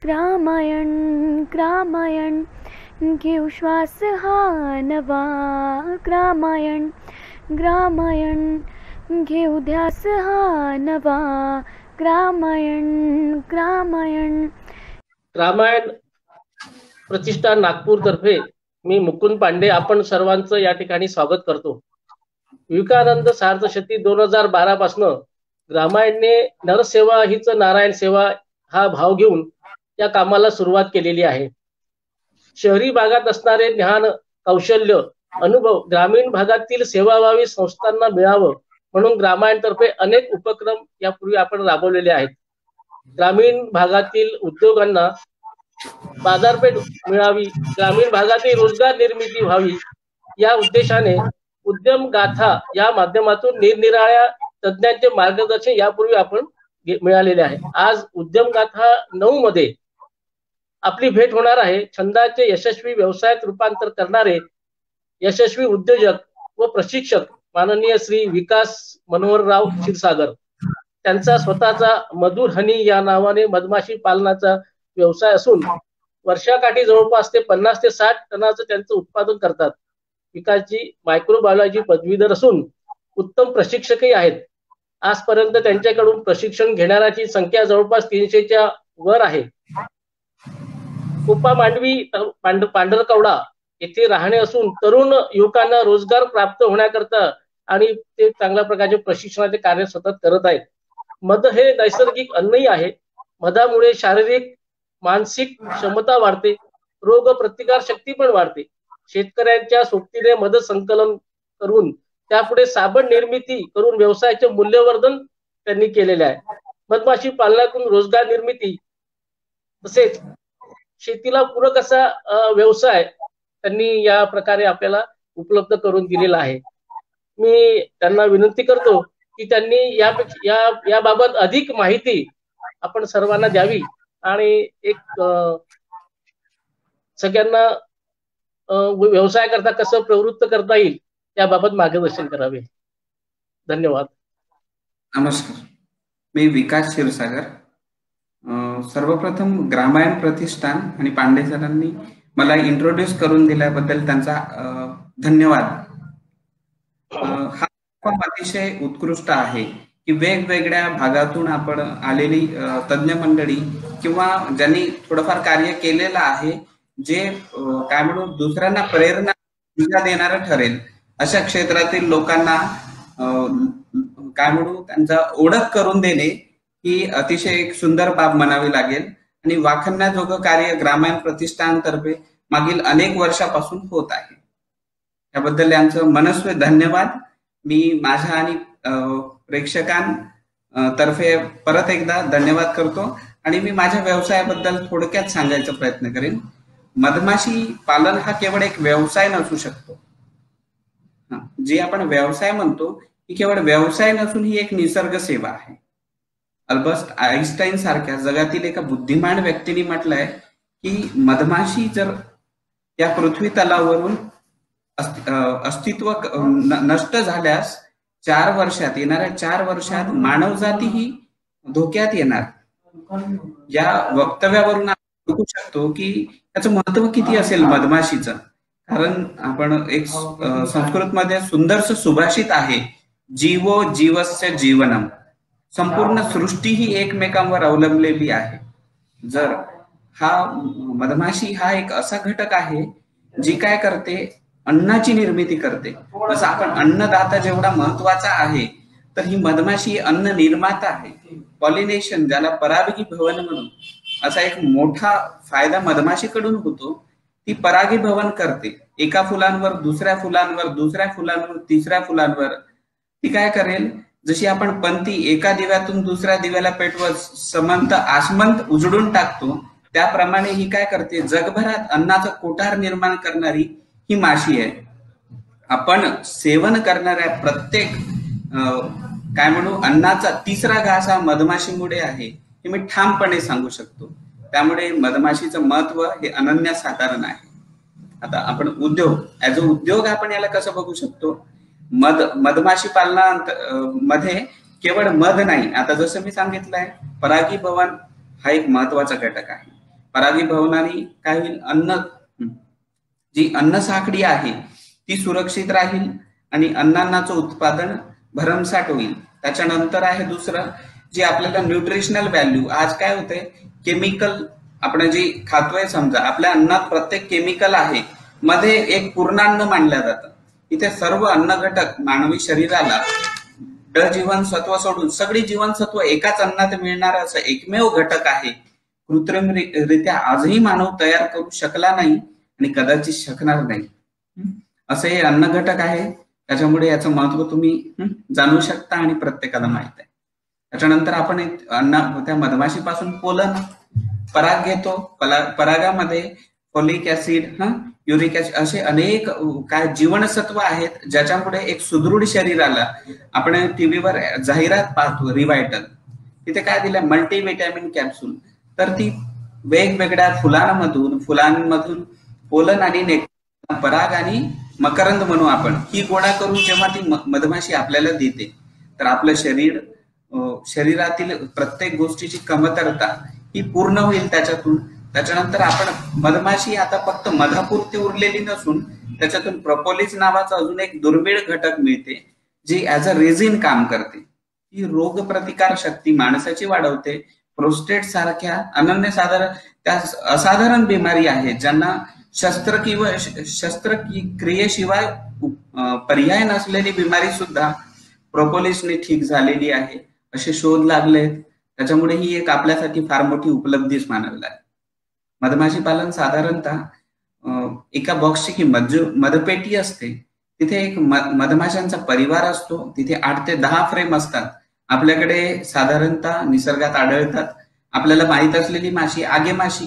ग्रामायण ग्रामायण घेऊ श्वास हा नवा, ग्रामायण ग्रामायण घेऊ ध्यास हा नवा, ग्रामायण ग्रामायण. रामायण प्रतिष्ठान नागपूर तर्फे मी मुकुंद पांडे आपण सर्वांचं या ठिकाणी स्वागत करतो. विवेकानंद सार्धशती 2012 पासून रामायणने नरसेवा हीच नारायण सेवा हा भाव घेऊन या कामाला सुरुवात केलेली आहे. शहरी भागात असणारे ज्ञान, कौशल्य, अनुभव ग्रामीण भागातील सेवाभावी संस्थांना मिळावं म्हणून रामायणतर्फे अनेक उपक्रम यापूर्वी आपण राबवलेले आहेत. ग्रामीण भागातील उद्योगांना बाजारपेठ मिळावी, ग्रामीण भागातील रोजगार निर्मिती व्हावी या उद्देशाने उद्यम गाथा या माध्यमातून निरनिराळ्या तज्ञांचे मार्गदर्शन यापूर्वी आपण मिळालेले आहे. आज उद्यम गाथा 9 मध्ये आपली भेट होणार आहे. छंदाचे यशस्वी व्यवसायात रूपांतर करणारे यशस्वी उद्योजक व प्रशिक्षक माननीय श्री विकास मनोहरराव क्षीरसागर. त्यांचा स्वतःचा मधुर हनी या नावाने मधमाशी पालनाचा व्यवसाय असून वर्षाकाठी जवळपास ते 50 ते 60 टनाचं त्यांचं उत्पादन करतात. विकासजी मायक्रोबायोलॉजी पदवीधर असून उत्तम प्रशिक्षकही आहेत. आजपर्यंत त्यांच्याकडून प्रशिक्षण घेणाऱ्याची संख्या जवळपास 300च्या वर आहे. कोपा मांडवी पांढरकवडा येथे राहणे असून तरुण युवकांना रोजगार प्राप्त होण्याकरता आणि ते चांगल्या प्रकारचे प्रशिक्षणाचे कार्य सतत करत आहेत. मध हे नैसर्गिक अन्नही आहे. मधामुळे शारीरिक मानसिक क्षमता वाढते, रोग प्रतिकार शक्ती पण वाढते. शेतकऱ्यांच्या सोबतीने मध संकलन करून त्यापुढे साबण निर्मिती करून व्यवसायाचे मूल्यवर्धन त्यांनी केलेले आहे. मधमाशी पालनातून रोजगार निर्मिती तसेच शेतीला पूरक असा व्यवसाय त्यांनी या प्रकारे आपल्याला उपलब्ध करून दिलेला आहे. मी त्यांना विनंती करतो की त्यांनी याबाबत अधिक माहिती आपण सर्वांना द्यावी आणि एक सगळ्यांना व्यवसाय करता कसं प्रवृत्त करता येईल त्याबाबत मार्गदर्शन करावे. धन्यवाद. नमस्कार, मी विकास क्षीरसागर. सर्वप्रथम ग्रामायण प्रतिष्ठान आणि पांडे सरांनी मला इंट्रोड्यूस करून दिल्याबद्दल त्यांचा धन्यवाद. हा अतिशय उत्कृष्ट आहे की वेगवेगळ्या भागातून आपण आलेली तज्ञ मंडळी किंवा ज्यांनी थोडंफार कार्य केलेलं आहे, जे काय म्हणू दुसऱ्यांना प्रेरणा देणारं ठरेल अशा क्षेत्रातील लोकांना काय म्हणू त्यांचा ओळख करून देणे ही अतिशय एक सुंदर बाब म्हणावी लागेल. आणि वाखाणण्याजोगं कार्य ग्रामायण प्रतिष्ठानतर्फे मागील अनेक वर्षापासून होत आहे. याबद्दल यांचं मनस्वी धन्यवाद. मी माझ्या आणि प्रेक्षकांतर्फे परत एकदा धन्यवाद करतो आणि मी माझ्या व्यवसायाबद्दल थोडक्यात सांगायचा प्रयत्न करेन. मधमाशी पालन हा केवळ एक व्यवसाय नसू शकतो. जी आपण व्यवसाय म्हणतो ही केवळ व्यवसाय नसून ही एक निसर्ग सेवा आहे. अल्बर्ट आइन्स्टाईन सारख्या जगातील एका बुद्धिमान व्यक्तीने म्हटलंय की मधमाशी जर या पृथ्वी तलावरून अस्तित्व नष्ट झाल्यास येणाऱ्या 4 वर्षात मानवजाती ही धोक्यात येणार. या वक्तव्यावरून आपण बघू शकतो की याचं महत्व किती असेल मधमाशीचं. कारण आपण एक संस्कृत मध्ये सुंदरस सुभाषित आहे, जीवो जीवस्य जीवनम. संपूर्ण सृष्टी ही एकमेकांवर अवलंबलेली आहे. जर मधमाशी हा एक असा घटक आहे जी काय करते, अन्नाची निर्मिती करते. जसं आपण अन्नदाता जेवढा महत्वाचा आहे तर ही मधमाशी अन्न निर्माता आहे. पॉलिनेशन ज्याला परागी भवन म्हणून असा एक मोठा फायदा मधमाशीकडून होतो. ती परागी भवन करते. एका फुलांवर दुसऱ्या फुलांवर, दुसऱ्या फुलांवर तिसऱ्या फुलांवर ती काय करेल, जशी आपण पंथी एका दिव्यातून दुसऱ्या दिव्याला पेटवत समंत आसमंत उजडून टाकतो, त्याप्रमाणे ही काय करते, जगभरात अन्नाचं कोठार निर्माण करणारी ही माशी आहे. आपण सेवन करणाऱ्या प्रत्येक काय म्हणू अन्नाचा 3रा घास हा मधमाशीमुळे आहे हे मी ठामपणे सांगू शकतो. त्यामुळे मधमाशीचं महत्व हे अनन्यसाधारण आहे. आता आपण उद्योग आपण याला कसं बघू शकतो. मधमाशी पालनामध्ये केवळ मध नाही, आता जसं मी सांगितलंय परागी भवन हा एक महत्वाचा घटक आहे. परागीभवनाने काय होईल, जी अन्न साखळी आहे ती सुरक्षित राहील आणि अन्नाचं उत्पादन भरमसाठ होईल. त्याच्यानंतर आहे दुसरं, जे आपल्याला न्यूट्रिशनल व्हॅल्यू. आज काय होते, केमिकल आपण जे खातोय, समजा आपल्या अन्नात प्रत्येक केमिकल आहे, मध्ये एक पूर्णान्न मानलं जातं. इथे सर्व अन्न घटक मानवी शरीराला ड जीवनसत्व सोडून सगळी जीवनसत्व एकाच अन्नात मिळणार असं एकमेव घटक आहे. कृत्रिमरित्या आजही मानव तयार करू शकला नाही आणि कदाचित शकणार नाही. असं हे अन्न घटक आहे. त्याच्यामुळे याचं महत्व तुम्ही जाणू शकता आणि प्रत्येकाला माहित आहे. त्याच्यानंतर आपण त्या मधमाशीपासून पोलन, पराग घेतो. परागामध्ये फॉलिक ऍसिड, युरिक ऍसिड असे अनेक काय जीवनसत्व आहेत, ज्याच्यामुळे एक सुदृढ शरीराला, आपण टीव्हीवर जाहिरात पाहतो रिवायटल, तिथे काय दिलंय, मल्टीव्हिटॅमिन कॅप्सूल. तर ती वेगवेगळ्या फुलांमधून पोलन आणि नेक्टर, पराग आणि मकरंद म्हणू आपण, ही गोळा करून जेव्हा ती मधमाशी आपल्याला देते, तर आपलं शरीरातील प्रत्येक गोष्टीची कमतरता ही पूर्ण होईल त्याच्यातून. त्याच्यानंतर आपण मधमाशी आता फक्त मधापुरती उरलेली नसून त्याच्यातून प्रोपोलिस नावाचा अजून एक दुर्मिळ घटक मिळते, जी ऍज अ रेझिन काम करते. ही रोग प्रतिकार शक्ती माणसाची वाढवते. प्रोस्टेट सारख्या त्या असाधारण बिमारी आहेत ज्यांना शस्त्रक्रियेशिवाय पर्याय नसलेली बिमारी सुद्धा प्रोपोलिसने ठीक झालेली आहे, असे शोध लागलेत. त्याच्यामुळे ही एक आपल्यासाठी फार मोठी उपलब्धीच मानावी लागेल. मधमाशी पालन साधारणतः एका बॉक्सची किंमत, जो मधपेटी असते, तिथे एक मधमाशांचा परिवार असतो. तिथे 8 ते 10 फ्रेम असतात. आपल्याकडे साधारणतः निसर्गात आढळतात. आपल्याला माहित असलेली माशी आगेमाशी,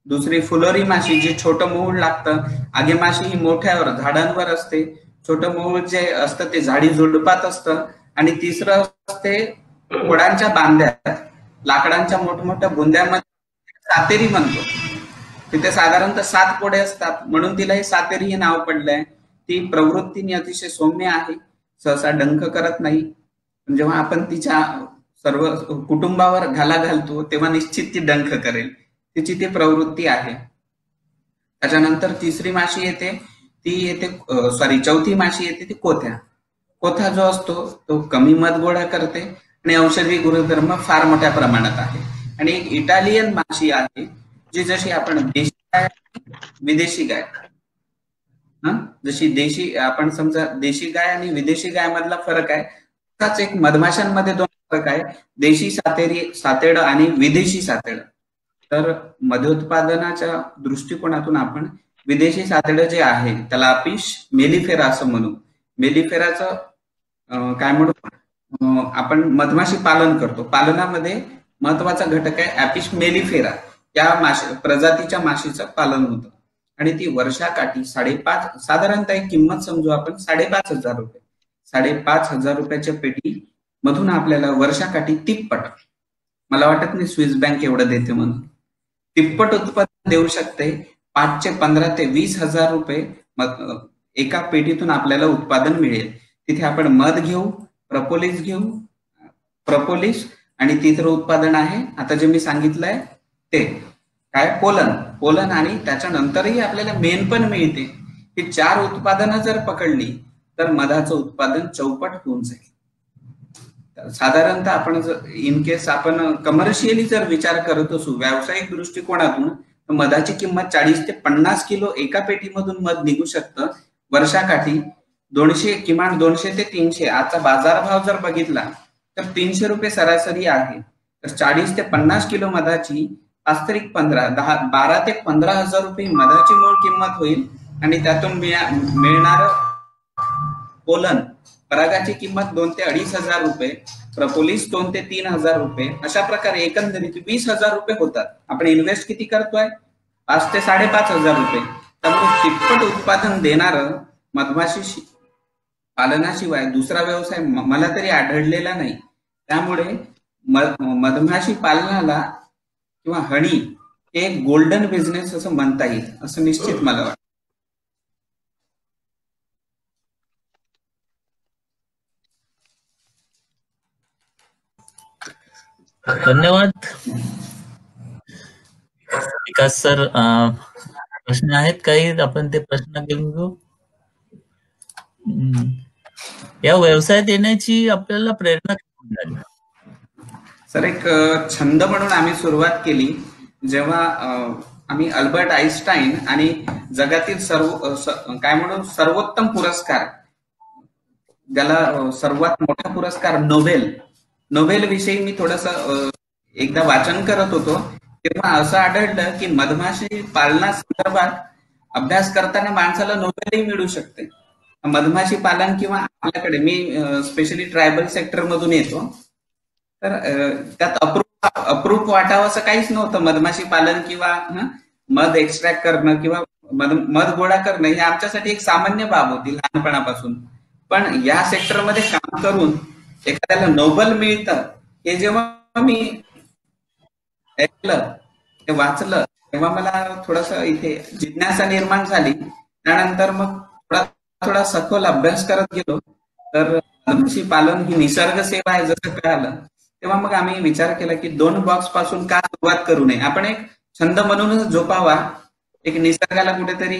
दुसरी फुलोरी माशी, जे छोटं मूळ लागतं. आगेमाशी ही मोठ्यावर झाडांवर असते. छोटं मूळ जे असतं ते झाडी झुडपात असतं. आणि तिसरं असते खोडांच्या बांध्यात, लाकडांच्या मोठमोठ्या बुंद्यामध्ये, सातेरी म्हणतो. तिथे साधारणतः 7 कोडे असतात, म्हणून तिला हे सातेरी हे नाव पडलंय. ती प्रवृत्तीने अतिशय सौम्य आहे, सहसा डंख करत नाही. जेव्हा आपण तिच्या सर्व कुटुंबावर घाला घालतो तेव्हा निश्चित ती डंख करेल. तिची ती प्रवृत्ती आहे. त्याच्यानंतर तिसरी माशी येते, चौथी माशी येते ती कोथ्या. कोथा जो असतो तो कमी मध गोळा करते आणि औषधी गुणधर्म फार मोठ्या प्रमाणात आहे. आणि एक इटालियन माशी आहे, जी जशी आपण देशी गाय, विदेशी गाय, जशी देशी, आपण समजा देशी गाय आणि विदेशी गाय मधला फरक आहे, तसाच एक मधमाशांमध्ये 2 फरक आहे, देशी सातेड आणि विदेशी सातेड. तर मधोत्पादनाच्या दृष्टिकोनातून आपण विदेशी सातेड जे आहे त्याला अपिश मेलिफेरा असं म्हणू. मेलिफेराचं काय म्हणू, आपण मधमाशी पालन करतो, पालनामध्ये महत्वाचा घटक आहे अपिश मेलिफेरा. या प्रजातीच्या माशीचं पालन होतं आणि ती वर्षाकाठी 5.5, साधारणतः एक किंमत समजू आपण 5,500 रुपये. 5,500 रुपयाच्या पेटी मधून आपल्याला वर्षाकाठी तिप्पट, मला वाटत नाही स्विस बँक एवढं देते म्हणून, तिप्पट उत्पादन देऊ शकते. 515 ते 20,000 रुपये एका पेटीतून आपल्याला उत्पादन मिळेल. तिथे आपण मध घेऊ, प्रपोलिस आणि तिसरं उत्पादन आहे आता जे मी सांगितलंय ते काय, पोलन आणि त्याच्यानंतरही आपल्याला मेण पण मिळते. ही 4 उत्पादनं जर पकडली तर मधाचं उत्पादन चौपट होऊन जाईल. साधारणतः आपण जर इन केस आपण कमर्शियली जर विचार करत असू व्यावसायिक दृष्टिकोनातून, तर मधाची किंमत 40 ते 50 किलो एका पेटीमधून मध निघू शकतं वर्षाकाठी. 200, किमान 200 ते 300, आजचा बाजारभाव जर बघितला तर 300 रुपये सरासरी आहे. तर 40 ते 50 किलो मधाची 12 ते 15,000 रुपये मधाची मूळ किंमत होईल. आणि त्यातून मिळणार पोलन, परागाची किंमत 2 ते 2,500 रुपये, प्रपोलिस 2 ते 3,000 रुपये, अशा प्रकारे एकंदरीत 20,000 रुपये होतात. आपण इन्व्हेस्ट किती करतोय, 5 ते 5,500 रुपये. त्यामुळे तिप्पट उत्पादन देणारं मधमाशी पालनाशिवाय दुसरा व्यवसाय मला तरी आढळलेला नाही. त्यामुळे मधमाशी पालनाला किंवा हनी हे एक गोल्डन बिझनेस असं म्हणता येईल, असं निश्चित मला वाटतं. धन्यवाद. विकास सर, प्रश्न आहेत काही? आपण ते प्रश्न घेऊन घेऊ. या व्यवसायात येण्याची आपल्याला प्रेरणा कुठून झाली? सर, एक छंद म्हणून आम्ही सुरुवात केली जेव्हा आम्ही अल्बर्ट आईन्स्टाईन आणि जगातील सर्वोत्तम पुरस्कार, ज्याला सर्वात मोठा पुरस्कार नोबेल विषयी मी थोडस एकदा वाचन करत होतो, तेव्हा असं आढळलं की मधमाशी पालनासंदर्भात अभ्यास करताना माणसाला नोबेलही मिळू शकते. मधमाशी पालन किंवा आपल्याकडे, मी स्पेशली ट्रायबल सेक्टर मधून येतो, तर त्यात अप्रूप वाटावं असं काहीच नव्हतं. मधमाशी पालन किंवा मध एक्स्ट्रॅक्ट करणं किंवा मध गोळा करणं हे आमच्यासाठी एक सामान्य बाब होती लहानपणापासून. पण या सेक्टरमध्ये काम करून एखाद्याला नोबेल मिळतं हे जेव्हा मी ऐकलं, ते वाचलं, तेव्हा मला थोडस इथे जिज्ञासा निर्माण झाली. त्यानंतर मग थोडा सखोल अभ्यास करत गेलो, तर मधमाशी पालन ही निसर्ग सेवा आहे जसं कळालं, तेव्हा मग आम्ही विचार केला की 2 बॉक्स पासून का सुरुवात करू नये. आपण एक छंद म्हणूनच जोपावा, एक निसर्गाला कुठेतरी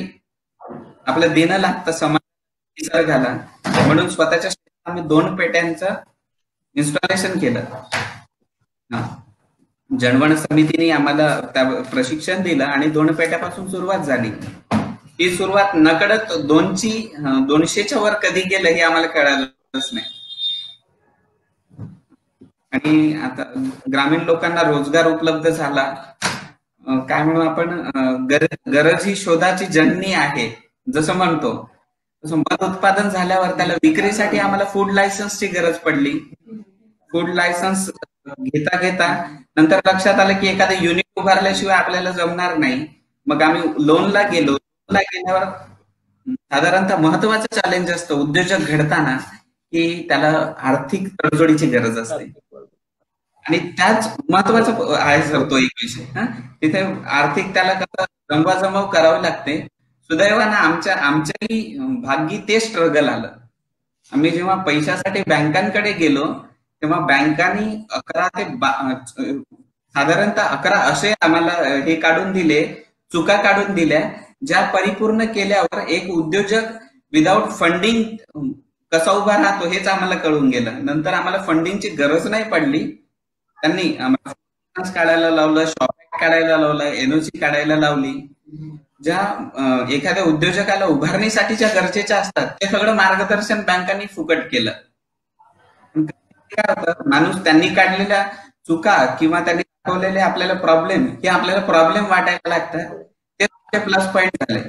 आपलं देणं लागतं समाज निसर्गाला, म्हणून स्वतःच्या शेतात आम्ही 2 पेट्यांचं इन्स्टॉलेशन केलं. जनवण समितीने आम्हाला त्या प्रशिक्षण दिलं आणि 2 पेट्यापासून सुरुवात झाली. ही सुरुवात नकळत 200च्या वर कधी गेलं हे आम्हाला कळालंच नाही. आणि आता ग्रामीण लोकांना रोजगार उपलब्ध झाला. काय म्हणू आपण, गरज ही शोधाची जननी आहे जसं म्हणतो, तसं मध उत्पादन झाल्यावर त्याला विक्रीसाठी आम्हाला फूड लायसन्सची गरज पडली. फूड लायसन्स घेता नंतर लक्षात आलं की एखादं युनिट उभारल्याशिवाय आपल्याला जमणार नाही. मग आम्ही लोनला गेलो. लोनला गेल्यावर साधारणतः महत्वाचं चॅलेंज असतं उद्योजक घडताना की त्याला आर्थिक तडजोडीची गरज असते, आणि त्याच महत्वाचं आहे सर तो एक विषय. तिथे आर्थिक त्याला कसं जमवाजमव करावी लागते. सुदैवानं आमच्याही भाग्यी ते स्ट्रगल आलं. आम्ही जेव्हा पैशासाठी बँकांकडे गेलो तेव्हा बँकांनी 11 ते साधारणतः 11 असे आम्हाला हे काढून दिले, चुका काढून दिल्या, ज्या परिपूर्ण केल्यावर एक उद्योजक विदाऊट फंडिंग कसा उभा राहतो हेच आम्हाला कळून गेलं. नंतर आम्हाला फंडिंगची गरज नाही पडली. त्यांनी आम्हाला काढायला लावलं, शॉप काढायला लावलं, एनओसी काढायला लावली. ज्या एखाद्या उद्योजकाला उभारणीसाठीच्या गरजेच्या असतात ते सगळं मार्गदर्शन बँकांनी फुकट केलं. काय होतं, माणूस त्यांनी काढलेल्या चुका किंवा त्यांनी दाखवलेले आपल्याला प्रॉब्लेम हे आपल्याला प्रॉब्लेम वाटायला लागतात, ते प्लस पॉईंट झाले.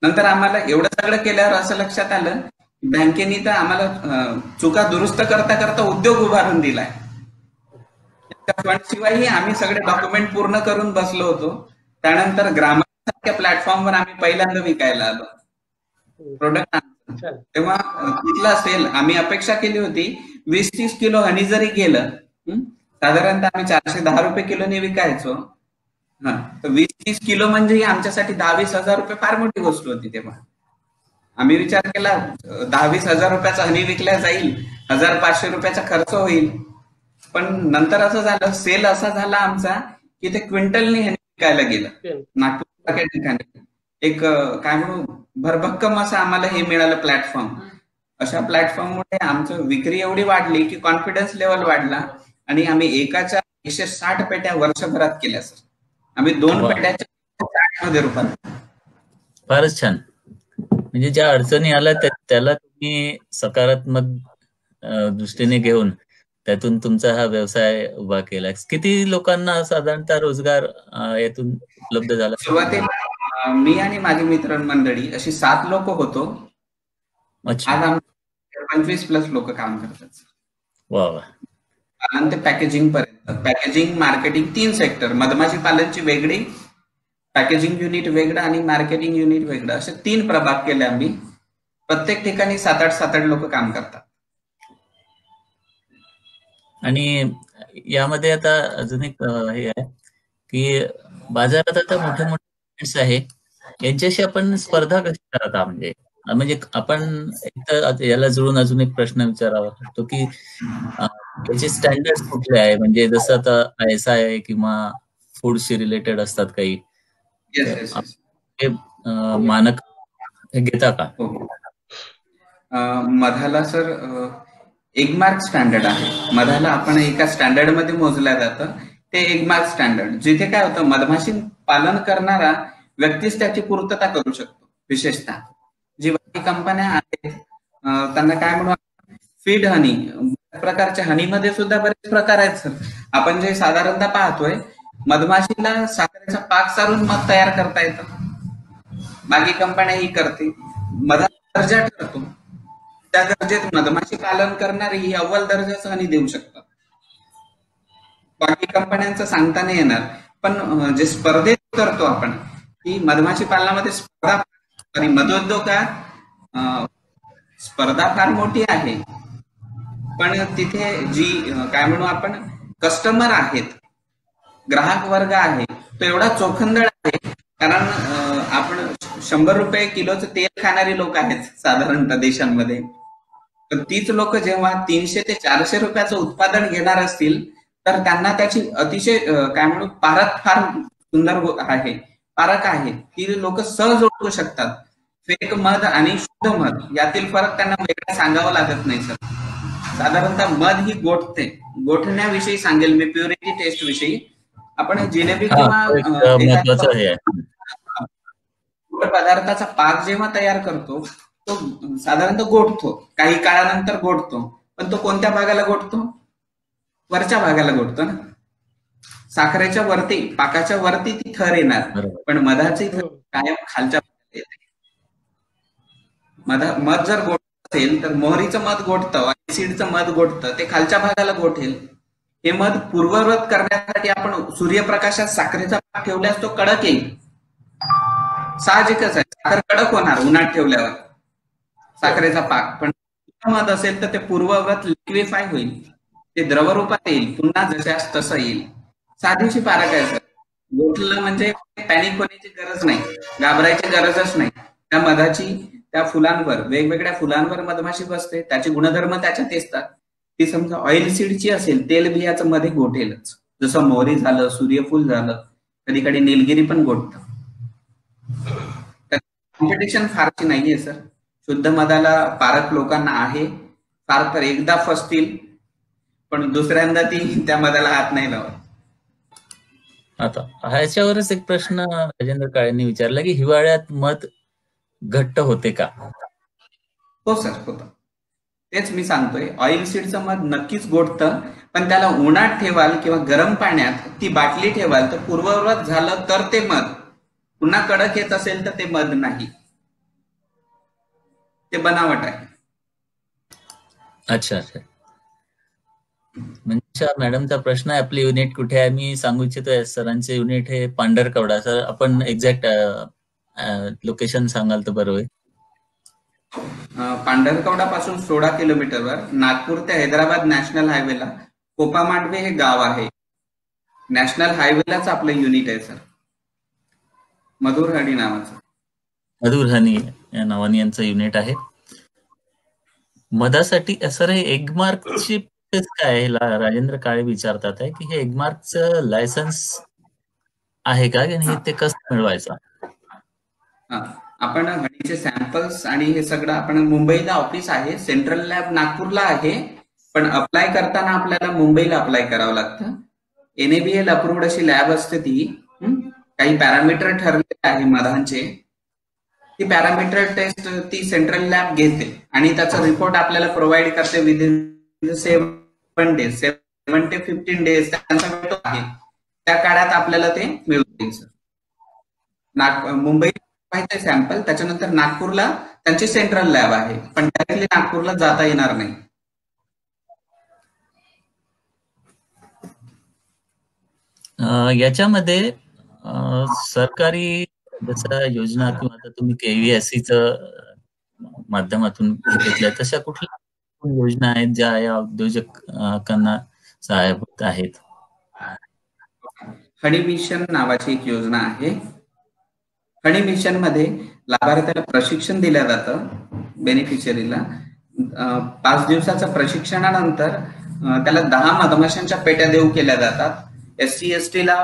नंतर आम्हाला एवढं सगळं केल्यावर असं लक्षात आलं बँकेने तर आम्हाला चुका दुरुस्त करता करता उद्योग उभारून दिलाय. शिवायही आम्ही सगळे डॉक्युमेंट पूर्ण करून बसलो होतो. त्यानंतर ग्रामसारख्या प्लॅटफॉर्मवर आम्ही पहिल्यांदा विकायला आलो प्रोडक्ट. तेव्हा तिथला सेल आम्ही अपेक्षा केली होती 20-30 किलो हनी जरी गेलं, साधारणतः आम्ही 410 रुपये किलोने विकायचो. तर 20-30 किलो म्हणजे आमच्यासाठी 10-20 हजार रुपये फार मोठी गोष्ट होती. तेव्हा आम्ही विचार केला 10-20 हजार रुपयाचा हनी विकल्या जाईल, 1500 रुपयाचा खर्च होईल. पण नंतर असं झालं, सेल असा झाला आमचा की ते क्विंटलनी हनी विकायला गेलं. नागपूर ठिकाणी एक काय म्हणू भरभक्कम असं आम्हाला हे मिळालं प्लॅटफॉर्म. अशा प्लॅटफॉर्ममुळे आमचं विक्री एवढी वाढली की कॉन्फिडन्स लेवल वाढला आणि आम्ही एकाच्या 160 पेट्या वर्षभरात केल्या सर. आम्ही 2 पेट्याच्या 60 मध्ये रुपांतर. फारच छान. म्हणजे ज्या अडचणी आल्या त्याला तुम्ही सकारात्मक दृष्टीने घेऊन त्यातून तुमचा हा व्यवसाय उभा केला. किती लोकांना साधारणतः रोजगार यातून उपलब्ध झाला? सुरुवातीला मी आणि माझी मित्रमंडळी अशी 7 लोक होतो. आज आमचे 25+ लोक काम करतात. वा. पालन ते पॅकेजिंग पर्यंत, पॅकेजिंग मार्केटिंग 3 सेक्टर, मधमाशी पालनची वेगळी, पॅकेजिंग युनिट वेगळं आणि मार्केटिंग युनिट वेगळं, असे 3 प्रभाग केले आम्ही. प्रत्येक ठिकाणी 7-8 लोक काम करतात. आणि यामध्ये आता अजून एक हे आहे की बाजारात आता मोठे मोठे आहे, यांच्याशी आपण स्पर्धा कशी करत आहात? म्हणजे आपण याला जुळून अजून एक प्रश्न विचारावा लागतो की याचे स्टँडर्ड कुठले आहे? म्हणजे जसं आता ISI किंवा फूडशी रिलेटेड असतात काही, हे मानक घेता का? मधाला सर 1 मार्क स्टँडर्ड आहे. मधाला आपण एका स्टँडर्ड मध्ये मोजल्या जातं, ते 1 मार्क स्टँडर्ड. जिथे काय होतं, मधमाशी पालन करणारा व्यक्तीच त्याची पूर्तता करू शकतो. विशेषतः जी बाकी कंपन्या आहेत त्यांना काय म्हणू, फीड हनी, प्रकारच्या हनीमध्ये सुद्धा बरेच प्रकार आहेत सर. आपण जे साधारणतः पाहतोय, मधमाशीला साखरेचा पाक सारून मध तयार करता येतं. बाकी कंपन्या ही करते. मधाचा दर्जा ठरतो, त्या दर्जेत मधमाशी पालन करणारी ही अव्वल दर्जाचं हनी देऊ शकतात. बाकी कंपन्यांचं सांगता नाही येणार. पण जे स्पर्धेत करतो आपण, की मधमाशी पालनामध्ये स्पर्धा आणि मधोद्योगात स्पर्धा फार मोठी आहे. पण तिथे जी काय म्हणू आपण कस्टमर आहेत, ग्राहक वर्ग आहे, तो एवढा चोखंदळ आहे. कारण आपण 100 रुपये किलोचं तेल खाणारी लोक आहेत साधारणतः देशांमध्ये. तर तीच लोक जेव्हा 300 ते 400 रुपयाचं उत्पादन घेणार असतील, तर त्यांना त्याची अतिशय काय म्हणू फार सुंदर आहे, पारक आहे. ती लोक सहज ओळखू शकतात. फेक मध आणि शुद्ध मध यातील फरक त्यांना वेगळा सांगावा लागत नाही सर. साधारणतः मध ही गोठते. गोठण्याविषयी सांगेल मी, प्युरिटी टेस्ट विषयी. आपण जिलेबी किंवा पदार्थाचा पाक जेव्हा तयार करतो, तो साधारणतः गोठतो, काही काळानंतर गोठतो. पण तो कोणत्या भागाला गोठतो? वरच्या भागाला गोठतो ना. साखरेच्या वरती, पाकाच्या वरती ती थर येणार, पण मधाची थर कायम खालच्या भागाला येते. मध जर गोठत असेल तर मोहरीचं मध गोठतं, सीडचं मध गोठतं, ते खालच्या भागाला गोठेल. हे मध पूर्ववत करण्यासाठी आपण सूर्यप्रकाशात साखरेचा पाक ठेवल्यास तो कडक येईल. साहजिकच आहे, साखर कडक होणार उन्हात ठेवल्यावर साखरेचा पाक. पण मध असेल तर ते पूर्ववत लिक्विफाय होईल, ते द्रवरूपात येईल, पुन्हा जशास तसं येईल. साधीशी पारख आहे सर. गोठलं म्हणजे पॅनिक होण्याची गरज नाही, घाबरायची गरजच नाही. त्या मधाची त्या फुलांवर, वेगवेगळ्या फुलांवर मधमाशी बसते, त्याचे गुणधर्म त्याच्यात असतात. ती समजा ऑइल सीडची असेल, तेल बियाचं मध्ये गोठेलच. जसं मोहरी झालं, सूर्यफूल झालं, कधी कधी निलगिरी पण गोठतं. कॉम्पिटिशन फारशी नाहीये सर. शुद्ध मधाला पारख लोकांना आहे. फार तर एकदा फसतील, पण दुसऱ्यांदा ती त्या मधाला हात नाही लावत. आता ह्याच्यावरच एक प्रश्न राजेंद्र काळेंनी विचारला की हिवाळ्यात मध घट्ट होते का? हो सर, होतं. तेच मी सांगतोय, ऑइल सीडचं मध नक्कीच गोठतं, पण त्याला उन्हात ठेवाल किंवा गरम पाण्यात ती बाटली ठेवाल तर पूर्ववत झालं तर ते मध. पुन्हा कडक येत असेल तर ते मध नाही, ते बनावट आहे. अच्छा अच्छा. म्हणजे मॅडमचा प्रश्न आहे आपली युनिट कुठे आहे. मी सांगू इच्छितोय सरांचे युनिट हे पांढरकवडा. सर आपण एक्झॅक्ट लोकेशन सांगाल तर बरं होईल. पांढरकवडा पासून 16 किलोमीटरवर नागपूर ते हैदराबाद नॅशनल हायवेला कोपामांडवे हे गाव आहे. नॅशनल हायवेलाच आपलं युनिट आहे सर. मधुर हनी नावाचं. मधुर हनी या नावाने यांचं युनिट आहे. मधासाठी सर हे एगमार्कची काय राजेंद्र काळे विचारतात आहे की हे एगमार्कचं लायसन्स आहे का, हे ते कसं मिळवायचं? आपण हनीचे सॅम्पल्स आणि हे सगळं आपण मुंबईला ऑफिस आहे, सेंट्रल लॅब नागपूरला आहे, पण अप्लाय करताना आपल्याला मुंबईला अप्लाय करावं लागतं. NABL अप्रूव्ड अशी लॅब असते ती. काही पॅरामीटर ठरलेले आहे मधांचे. ती पॅरामीटर टेस्ट ती सेंट्रल लॅब घेते आणि त्याचा रिपोर्ट आपल्याला प्रोव्हाइड करते विदिन 7 days, 7 ते 15 days त्यांचा वेळ आहे. त्या काळात आपल्याला ते मिळतील सर. मुंबई पाहिजे सॅम्पल, त्याच्यानंतर नागपूरला त्यांची सेंट्रल लॅब आहे, पण डायरेक्टली नागपूरला जाता येणार नाही. याच्यामध्ये सरकारी जसं योजना किंवा आता तुम्ही KVSCचं माध्यमातून घेतल्या तशा कुठल्या योजना आहेत ज्या या उद्योजकांना सहाय्यभूत आहेत? हनी मिशन नावाची एक योजना आहे. हनी मिशन मध्ये लाभार्थ्याला प्रशिक्षण दिलं जातं, बेनिफिशियरीला. 5 दिवसाच्या प्रशिक्षणानंतर त्याला 10 मधमाशांच्या पेट्या देऊ केल्या जातात. SC ST ला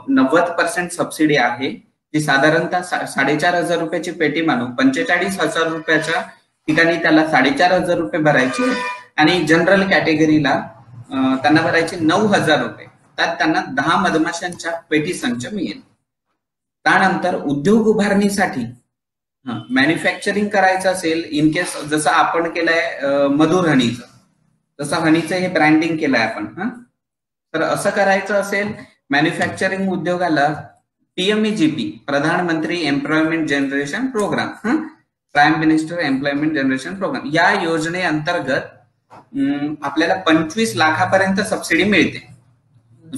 90% सबसिडी आहे. जी साधारणतः 4,500 रुपयाची पेटी मानू 45,000 रुपयाच्या ठिकाणी त्याला 4,500 रुपये भरायचे आणि जनरल कॅटेगरीला त्यांना भरायचे 9,000 रुपये. त्यात त्यांना 10 मधमाशांच्या पेटी संच मिळेल. त्यानंतर उद्योग उभारणीसाठी मॅन्युफॅक्चरिंग करायचं असेल, इन केस जसं आपण केलंय मधुर हनीचं, तसं हनीचं हे ब्रँडिंग केलंय आपण. तर असं करायचं असेल मॅन्युफॅक्चरिंग उद्योगाला PMEGP, Pradhan Mantri employment generation programme, prime minister employment generation programme, या योजनेअंतर्गत आपल्याला 25 लाखापर्यंत सबसिडी मिळते.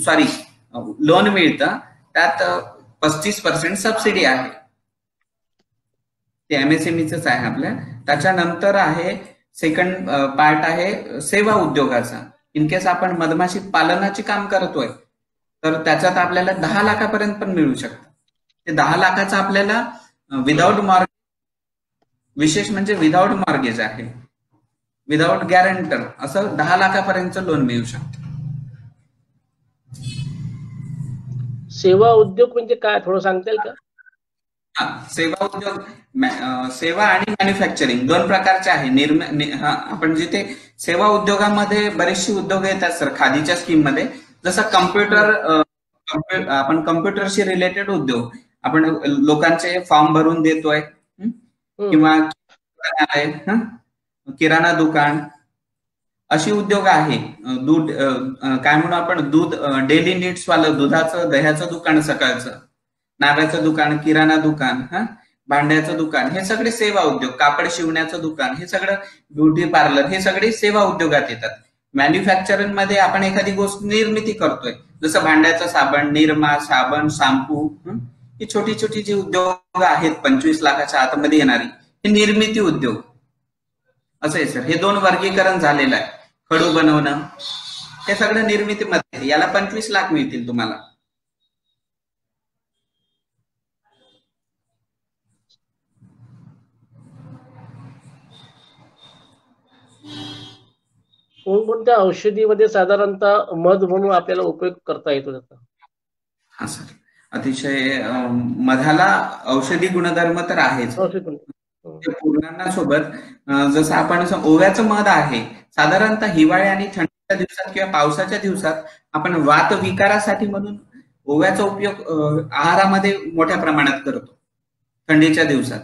सॉरी, लोन मिळतं. त्यात 35% सबसिडी आहे. ते MSMEच आहे आपल्या. त्याच्यानंतर आहे सेकंड पार्ट आहे सेवा उद्योगाचा. इन केस आपण मधमाशी पालनाचे काम करतोय तर त्याच्यात आपल्याला 10 लाखापर्यंत पण मिळू शकतं. ते 10 लाखाचं आपल्याला विदाउट मॉर्गेज, विशेष म्हणजे विदाउट मॉर्गेज आहे, विदाउट गॅरंटर, असं 10 लाखापर्यंत लोन मिळू शकतं. सेवा उद्योग म्हणजे काय, थोडं सांगता येईल का? सेवा उद्योग, सेवा आणि मॅन्युफॅक्चरिंग दोन प्रकारचे आहे. आपण जिथे सेवा उद्योगामध्ये बरेचसे उद्योग येतात सर खादीच्या स्कीम मध्ये, जसं आपण कम्प्युटरशी रिलेटेड उद्योग, आपण लोकांचे फॉर्म भरून देतोय, किंवा किराणा दुकान, अशी उद्योग आहे. दूध, काय म्हणू आपण, दूध डेली नीड्स वालं, दुधाचं दह्याचं दुकान, सकाळचं नाव्याचं दुकान, किराणा दुकान, भांड्याचं दुकान, हे सगळे सेवा उद्योग. कापड शिवण्याचं दुकान, हे सगळं, ब्युटी पार्लर, हे सगळे सेवा उद्योगात येतात. मॅन्युफॅक्चरिंग मध्ये आपण एखादी गोष्ट निर्मिती करतोय, जसं भांड्याचं साबण, निरमा, साबण, शॅम्पू, ही छोटी छोटी जी उद्योग आहेत 25 लाखाच्या आतमध्ये येणारी, हे निर्मिती उद्योग असं आहे सर. हे दोन वर्गीकरण झालेलं आहे. खडू बनवणं, हे सगळं निर्मितीमध्ये, याला 25 लाख मिळतील तुम्हाला. कोणकोणत्या औषधीमध्ये साधारणतः मध म्हणून आपल्याला उपयोग करता येतो त्याचा? हा सर, अतिशय मधाला औषधी गुणधर्म तर आहेच. पूर्णांनासोबत जसं आपण ओव्याचं मध आहे, साधारणतः हिवाळ्या आणि थंडीच्या दिवसात किंवा पावसाच्या दिवसात आपण वात विकारासाठी म्हणून ओव्याचा उपयोग आहारामध्ये मोठ्या प्रमाणात करतो थंडीच्या दिवसात.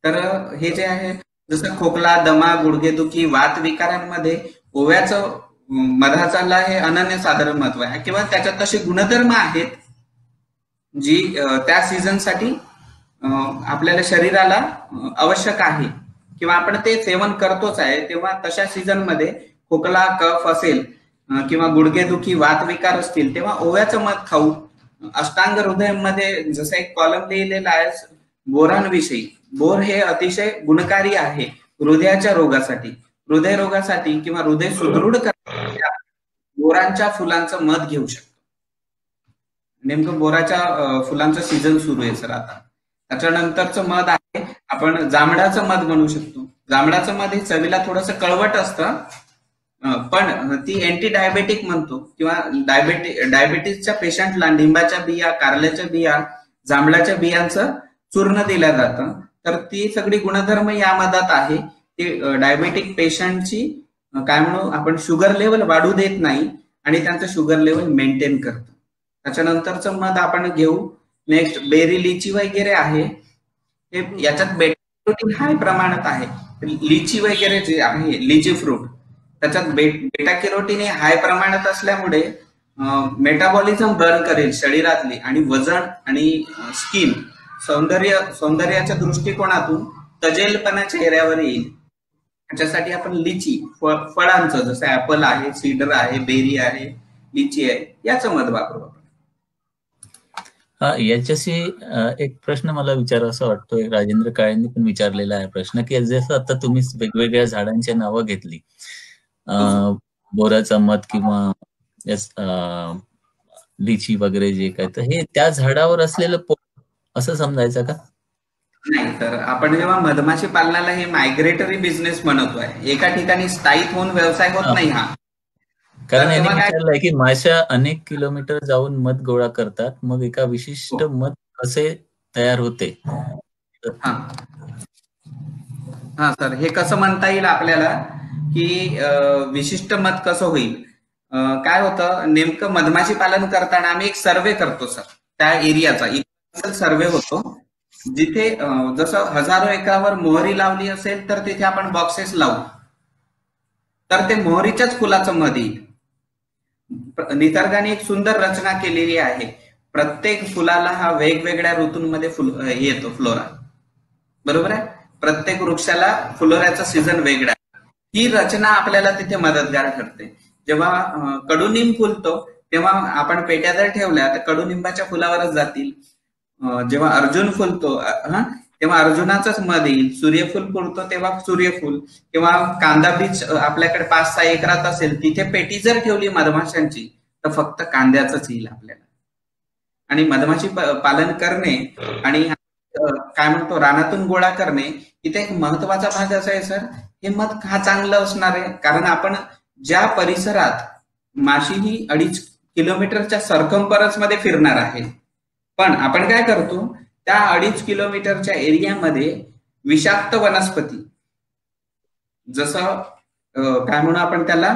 तर हे जे आहे, जसं खोकला, दमा, गुडघेदुखी, वात विकारांमध्ये ओव्याचं मधाचा हे अनन्यसाधारण महत्व आहे, किंवा त्याच्यात तसे गुणधर्म आहेत जी त्या सीझनसाठी आपल्याला शरीराला आवश्यक आहे, किंवा आपण ते सेवन करतोच आहे. तेव्हा तशा सीझन मध्ये खोकला, कफ असेल किंवा गुडघेदुखी, वात विकार असतील, तेव्हा ओव्याचं मध खाऊ. अष्टांग हृदयामध्ये जसं एक कॉलम लिहिलेला आहे बोरांविषयी, बोर हे अतिशय गुणकारी आहे हृदयाच्या रोगासाठी, हृदय रोगासाठी किंवा हृदय सुदृढ करण्यासाठी बोरांच्या फुलांचं मध घेऊ शकतो. नेमकं बोराच्या फुलांचं सीझन सुरू आहे सर आता. त्याच्यानंतरचं मध आहे, आपण जांभळाचं मध बनवू शकतो. जांभळाचं मध हे चवीला थोडंसं कळवट असतं, पण ती अँटी डायबेटिक म्हणतो, किंवा डायबेटीसच्या पेशंटला लिंबाच्या बिया, कारल्याच्या बिया, जांभळाच्या बियांचं चूर्ण दिलं जातं. तर ती सगळी गुणधर्म या मधात आहे. ते डायबेटिक पेशंटची काय म्हणू आपण शुगर लेवल वाढू देत नाही आणि त्यांचं शुगर लेवल मेंटेन करतं. त्याच्यानंतरचं मध आपण घेऊ. नेक्स्ट बेरी, लिची वगैरे आहे, हे याच्यात बेटा कॅरोटीन हाय प्रमाणात आहे. लिची वगैरे जे आहे, लिची फ्रूट, त्याच्यात बेटा कॅरोटीन हे हाय प्रमाणात असल्यामुळे मेटाबॉलिझम बर्न करेल शरीरातली, आणि वजन आणि स्किन सौंदर्याच्या दृष्टिकोनातून तजेलपणा चेहऱ्यावर येईल. त्याच्यासाठी आपण लिची फळांचं, जसं ऍपल आहे, सीडर आहे, बेरी आहे, लिची आहे, याचं मध वापरू. याच्याशी एक प्रश्न मला विचारावा वाटतो. राजेंद्र काळेंनी पण विचारलेला आहे प्रश्न, की जसं आता तुम्ही वेगवेगळ्या झाडांची नावं घेतली, बोराचा मध किंवा लिची वगैरे जे काय, तर हे त्या झाडावर असलेलं असं समजायचं का? नाही तर आपण जेव्हा मधमाशी पालनाला हे मायग्रेटरी बिझनेस म्हणतोय, एका ठिकाणी स्थायिक होऊन व्यवसाय होत नाही हा. कारण यांनी विचारलंय की माश्या अनेक किलोमीटर जाऊन मध गोळा करतात, मग एका विशिष्ट मध कसे तयार होते? हा सर, हे कसं म्हणता येईल आपल्याला की विशिष्ट मध कसं होईल? काय होतं, नेमकं मधमाशी पालन करताना आम्ही एक सर्वे करतो सर, त्या एरियाचा सर्वे होतो. जिथे जसं हजारो एकरावर मोहरी लावली असेल तर तिथे आपण बॉक्सेस लावू, तर ते मोहरीच्याच फुलाचं मध येईल. निसर्गाने एक सुंदर रचना केलेली आहे. प्रत्येक फुलाला हा वेगवेगळ्या ऋतूंमध्ये येतो फ्लोरा, बरोबर आहे. प्रत्येक वृक्षाला फ्लोऱ्याचा सीझन वेगळा. ही रचना आपल्याला तिथे मदतगार ठरते. जेव्हा कडुनिंब फुलतो तेव्हा आपण पेट्या जर ठेवल्या तर कडुनिंबाच्या फुलावरच जातील. जेव्हा अर्जुन फुलतो तेव्हा अर्जुनाचंच मध येईल. सूर्यफूल फुलतो तेव्हा सूर्यफूल, किंवा कांदा बीज आपल्याकडे 5-6 एकरात असेल तिथे पेटी जर ठेवली मधमाशांची तर फक्त कांद्याच येईल आपल्याला. आणि मधमाशी पालन करणे आणि काय म्हणतो रानातून गोळा करणे, इथे एक महत्वाचा भाग असा आहे सर, हे मध का चांगलं असणार आहे? कारण आपण ज्या परिसरात माशी ही 2.5 किलोमीटरच्या सर्कम्फरन्स मध्ये फिरणार आहे, पण आपण काय करतो त्या 2.5 किलोमीटरच्या एरियामध्ये विषाक्त वनस्पती, जसं काय म्हणू आपण त्याला,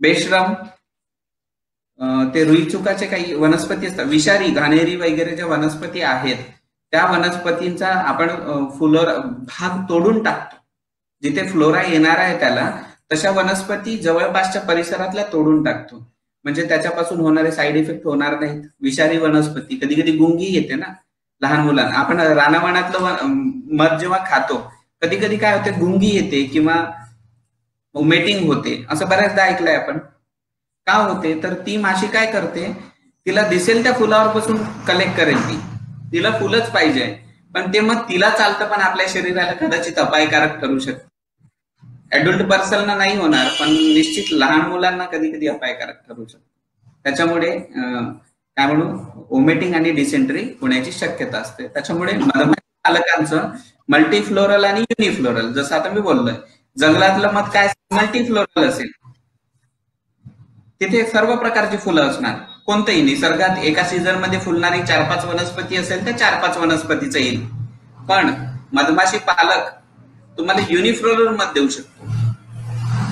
बेशरम, ते रुईचुकाचे काही वनस्पती असतात, विषारी घाणेरी वगैरे ज्या वनस्पती आहेत त्या वनस्पतींचा आपण भाग तोडून टाकतो. जिथे फ्लोरा येणार आहे त्याला तशा वनस्पती जवळपासच्या परिसरातल्या तोडून टाकतो, म्हणजे त्याच्यापासून होणारे साईड इफेक्ट होणार नाहीत. विषारी वनस्पती, कधी कधी गुंगी येते ना लहान मुलांना, आपण रानावनातलं मध जेव्हा खातो कधी कधी काय होते, गुंगी येते किंवा उमेटिंग होते, असं बऱ्याचदा ऐकलंय आपण. का होते तर ती माशी काय करते, तिला दिसेल त्या फुलावर पासून कलेक्ट करेल, तिला फुलच पाहिजे, पण ते मग तिला चालतं पण आपल्या शरीराला कदाचित अपायकारक ठरू शकतं. ऍडल्ट पर्सनला नाही होणार पण निश्चित लहान मुलांना कधी कधी अपायकारक ठरू शकतं. त्याच्यामुळे काय म्हणू, ओमेटिंग आणि डिसेंट्री होण्याची शक्यता असते. त्याच्यामुळे मधमाशी पालकांचं मल्टीफ्लोरल आणि युनिफ्लोरल, जसं आता मी बोललोय, जंगलातलं मध काय मल्टीफ्लोरल असेल, तिथे सर्व प्रकारची फुलं असणार. कोणतंही निसर्गात एका सीझन मध्ये फुलणारी 4-5 वनस्पती असेल तर 4-5 वनस्पतीचं येईल. पण मधमाशी पालक तुम्हाला युनिफ्लोरल मध देऊ शकतो.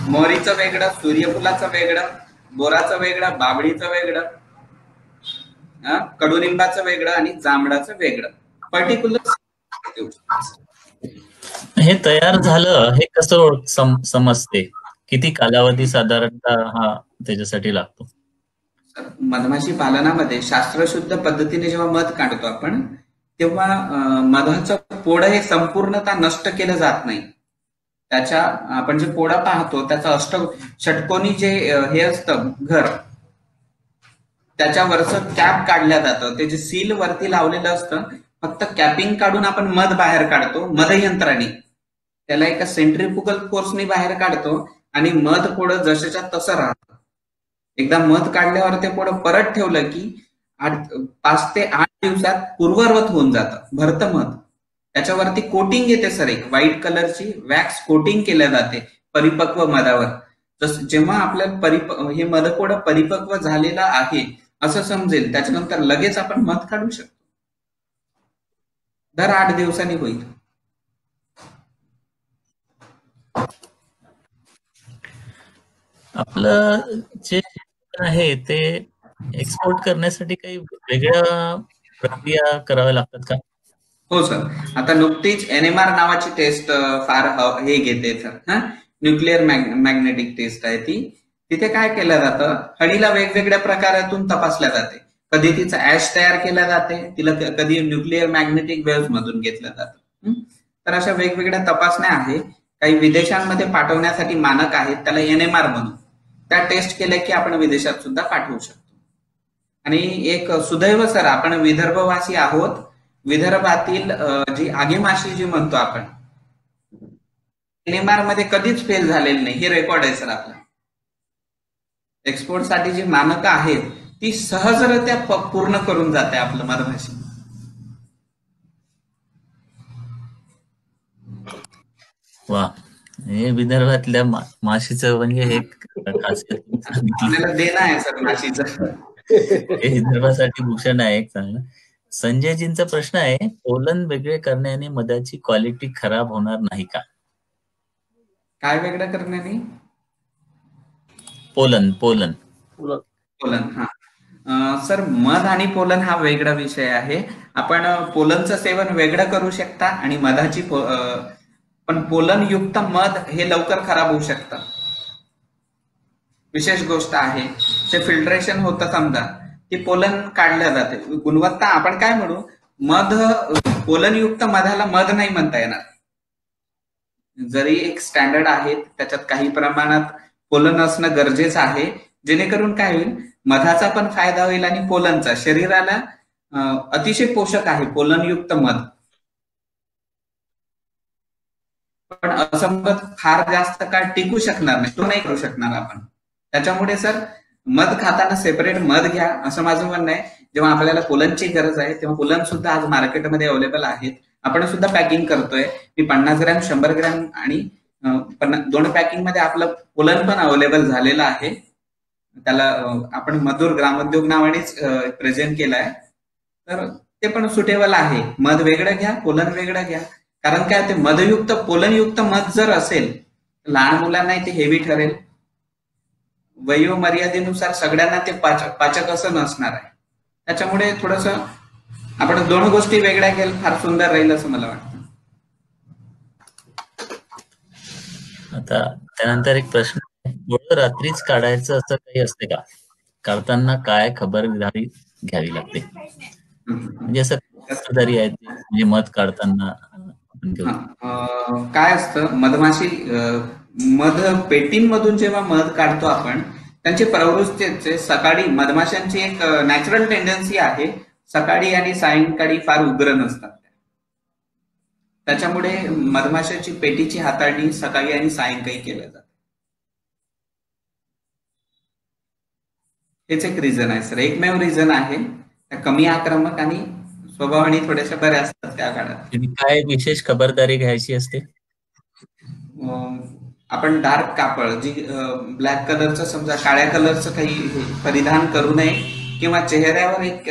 मोहरीचं वेगळं, सूर्यफुलाचं वेगळं, बोराचं वेगळं, बाबळीचं वेगळं, कडुनिंबाचं वेगळं आणि जांभळाचं वेगळं, पर्टिक्युलर देऊ शकतो. हे तयार झालं हे कसं समजते? किती कालावधी साधारणतः हा त्याच्यासाठी लागतो? मधमाशी पालनामध्ये शास्त्रशुद्ध पद्धतीने जेव्हा मध काढतो आपण तेव्हा मधाचं पोळं हे संपूर्णतः नष्ट केलं जात नाही. त्याच्या आपण जे पोळा पाहतो त्याचं षटकोनी जे हे असतं घर, त्याच्यावरचं कॅप काढलं जातं, ते जे सील वरती लावलेलं असतं, फक्त कॅपिंग काढून आपण मध बाहेर काढतो मधयंत्राने. त्याला एका सेंट्रिफ्युगल फोर्सने बाहेर काढतो आणि मध पोळं जशाच्या तसं राहतं. एकदा मध काढल्यावर ते पोळं परत ठेवलं की 5 ते 8 दिवसात पूर्ववत होऊन जातं भरतं मध. त्याच्यावरती कोटिंग येते सर, एक व्हाईट कलरची वॅक्स कोटिंग केल्या जाते परिपक्व मधावर. जेव्हा आपल्याला हे मधपोळं परिपक्व झालेलं आहे असं समजेल त्याच्यानंतर लगेच आपण मध काढू शकतो. दर 8 दिवसांनी होईल. आपलं जे आहे ते एक्सपोर्ट करण्यासाठी काही वेगळ्या प्रक्रिया कराव्या लागतात का? हो सर, आता नुकतीच NMR नावाची टेस्ट फार हे घेते सर, न्यूक्लिअर मॅग्नेटिक टेस्ट आहे ती. तिथे काय केलं जातं, हळीला वेगवेगळ्या प्रकारातून तपासल्या जाते. कधी तिचा ऍश तयार केला जाते, तिला कधी न्यूक्लिअर मॅग्नेटिक वेव्ह मधून घेतलं जातं. तर अशा वेगवेगळ्या तपासण्या आहे. काही विदेशांमध्ये पाठवण्यासाठी मानक आहेत, त्याला NMR म्हणून. त्या टेस्ट केल्या की आपण विदेशात सुद्धा पाठवू शकतो. आणि एक सुदैव सर, आपण विदर्भवासी आहोत. विदर्भातील जी आगीमाशी जी म्हणतो आपण, NMR मध्ये कधीच फेल झालेली नाही, हे रेकॉर्ड आहे सर आपला. एक्सपोर्ट साठी जी मानकं आहेत ती सहजरित्या पूर्ण करून जाते आपलं मधमाशी. वा, हे विदर्भातल्या माशीचं म्हणजे हे आपल्याला देणं आहे सर माशीचं. हे विदर्भासाठी भूषण आहे एक चांगलं. संजयजींचा प्रश्न आहे, पोलन वेगळे करण्याने मधाची क्वालिटी खराब होणार नाही का? काय वेगळं करण्याने? Pollen pollen pollen. हा सर, मध आणि पोलन हा वेगळा विषय आहे. आपण पोलनचं सेवन वेगळं करू शकता आणि मधाची पण पोलन युक्त मध हे लवकर खराब होऊ शकतं. विशेष गोष्ट आहे, ते फिल्ट्रेशन होतं समजा, ती पोलन काढल्या जाते. गुणवत्ता आपण काय म्हणू, मध पोलनयुक्त मधाला मध नाही म्हणता येणार. जरी एक स्टँडर्ड आहे, त्याच्यात काही प्रमाणात पोलन असणं गरजेचं आहे, जेणेकरून काय होईल, मधाचा पण फायदा होईल आणि पोलनचा. शरीराला अतिशय पोषक आहे पोलनयुक्त मध. पण असं मध फार जास्त काळ टिकू शकणार नाही, तो नाही करू शकणार आपण. त्याच्यामुळे सर, मध खाताना सेपरेट मध घ्या असं माझं म्हणणं आहे. जेव्हा आपल्याला पोलनची गरज आहे तेव्हा पोलन सुद्धा आज मार्केटमध्ये अवेलेबल आहेत. आपण सुद्धा पॅकिंग करतोय. मी 50 ग्रॅम, 100 ग्रॅम आणि 2 पॅकिंग मध्ये आपलं पोलन पण अवेलेबल झालेलं आहे. त्याला आपण मधुर ग्रामोद्योग नावानेच प्रेझेंट केलाय. तर ते पण सुटेबल आहे. मध वेगळं घ्या, पोलन वेगळं घ्या. कारण काय, ते मधयुक्त पोलनयुक्त मध जर असेल, लहान मुलांनाही ते हेवी ठरेल. वयोमर्यादेनुसार सगळ्यांना ते पाचक असं नसणार आहे. त्याच्यामुळे थोडस आपण 2 गोष्टी वेगळ्या केल्या फार सुंदर राहील असं मला वाटतं. आता त्यानंतर एक प्रश्न, पोळं रात्रीच काढायचं असं काही असते का? काढताना काय खबरदारी घ्यावी लागते? म्हणजे असं खबरदारी आहे म्हणजे मध काढताना काय असतं, मधमाशी मध पेटींमधून जेव्हा मध काढतो आपण, त्यांची प्रवृत्ती सकाळी, मधमाशांची एक नॅचरल टेंडन्सी आहे, सकाळी आणि सायंकाळी फार उग्र नसतात. त्याच्यामुळे मधमाशांची पेटीची हाताळणी सकाळी आणि सायंकाळी केल्या जाते. हेच एक रिझन आहे सर, एकमेव रिझन आहे. कमी आक्रमक आणि स्वभावाने थोड्याशा बऱ्या असतात त्या काळात. काय विशेष खबरदारी घ्यायची असते? आपण डार्क कापड, जी ब्लॅक कलरचं, समजा काळ्या कलरचं काही परिधान करू नये, किंवा चेहऱ्यावर एक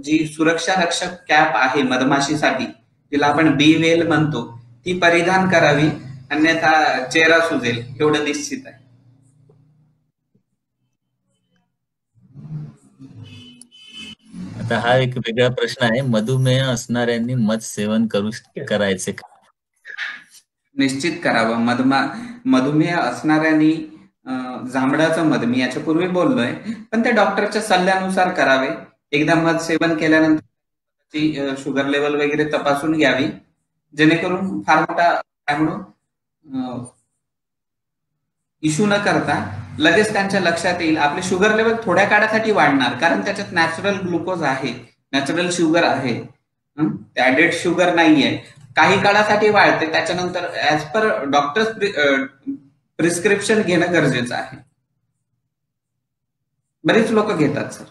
जी सुरक्षा रक्षक कॅप आहे मधमाशीसाठी, तिला आपण बी वेल म्हणतो, ती परिधान करावी, अन्यथा चेहरा सुजेल, एवढं निश्चित आहे. आता हा एक वेगळा प्रश्न आहे, मधुमेह असणाऱ्यांनी मध सेवन करायचे का? निश्चित करावं. मधुमेह असणाऱ्यांनी जांभळाचं मध, मी याच्या पूर्वी बोललोय, पण ते डॉक्टरच्या सल्ल्यानुसार करावे. एकदा मध सेवन केल्यानंतर शुगर लेवल वगैरे तपासून घ्यावी, जेणेकरून फार मोठा काय म्हणू इश्यू न करता लगेच त्यांच्या लक्षात येईल. आपले शुगर लेवल थोड्या काळासाठी वाढणार, कारण त्याच्यात नॅचरल ग्लुकोज आहे, नॅचरल शुगर आहे, ऍडेड शुगर नाहीये. काही काळासाठी वाढते, त्याच्यानंतर ऍज पर डॉक्टर प्रिस्क्रिप्शन घेणं गरजेचं आहे. बरीच लोक घेतात सर.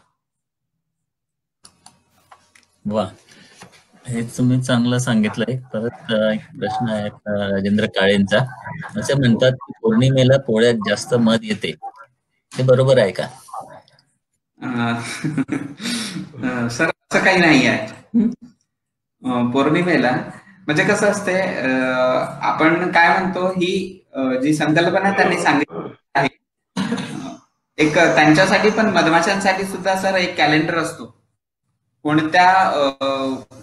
वा, हे तुम्ही चांगलं सांगितलंय. परत एक प्रश्न आहे राजेंद्र काळेंचा. असं म्हणतात की पौर्णिमेला पोळ्यात जास्त मध येते, हे बरोबर आहे का? सर, असं काही नाही आहे. पौर्णिमेला म्हणजे कसं असते, आपण काय म्हणतो, ही जी संकल्पना त्यांनी सांगितली आहे, एक त्यांच्यासाठी पण मधमाशांसाठी सुद्धा सर एक कॅलेंडर असतो. कोणत्या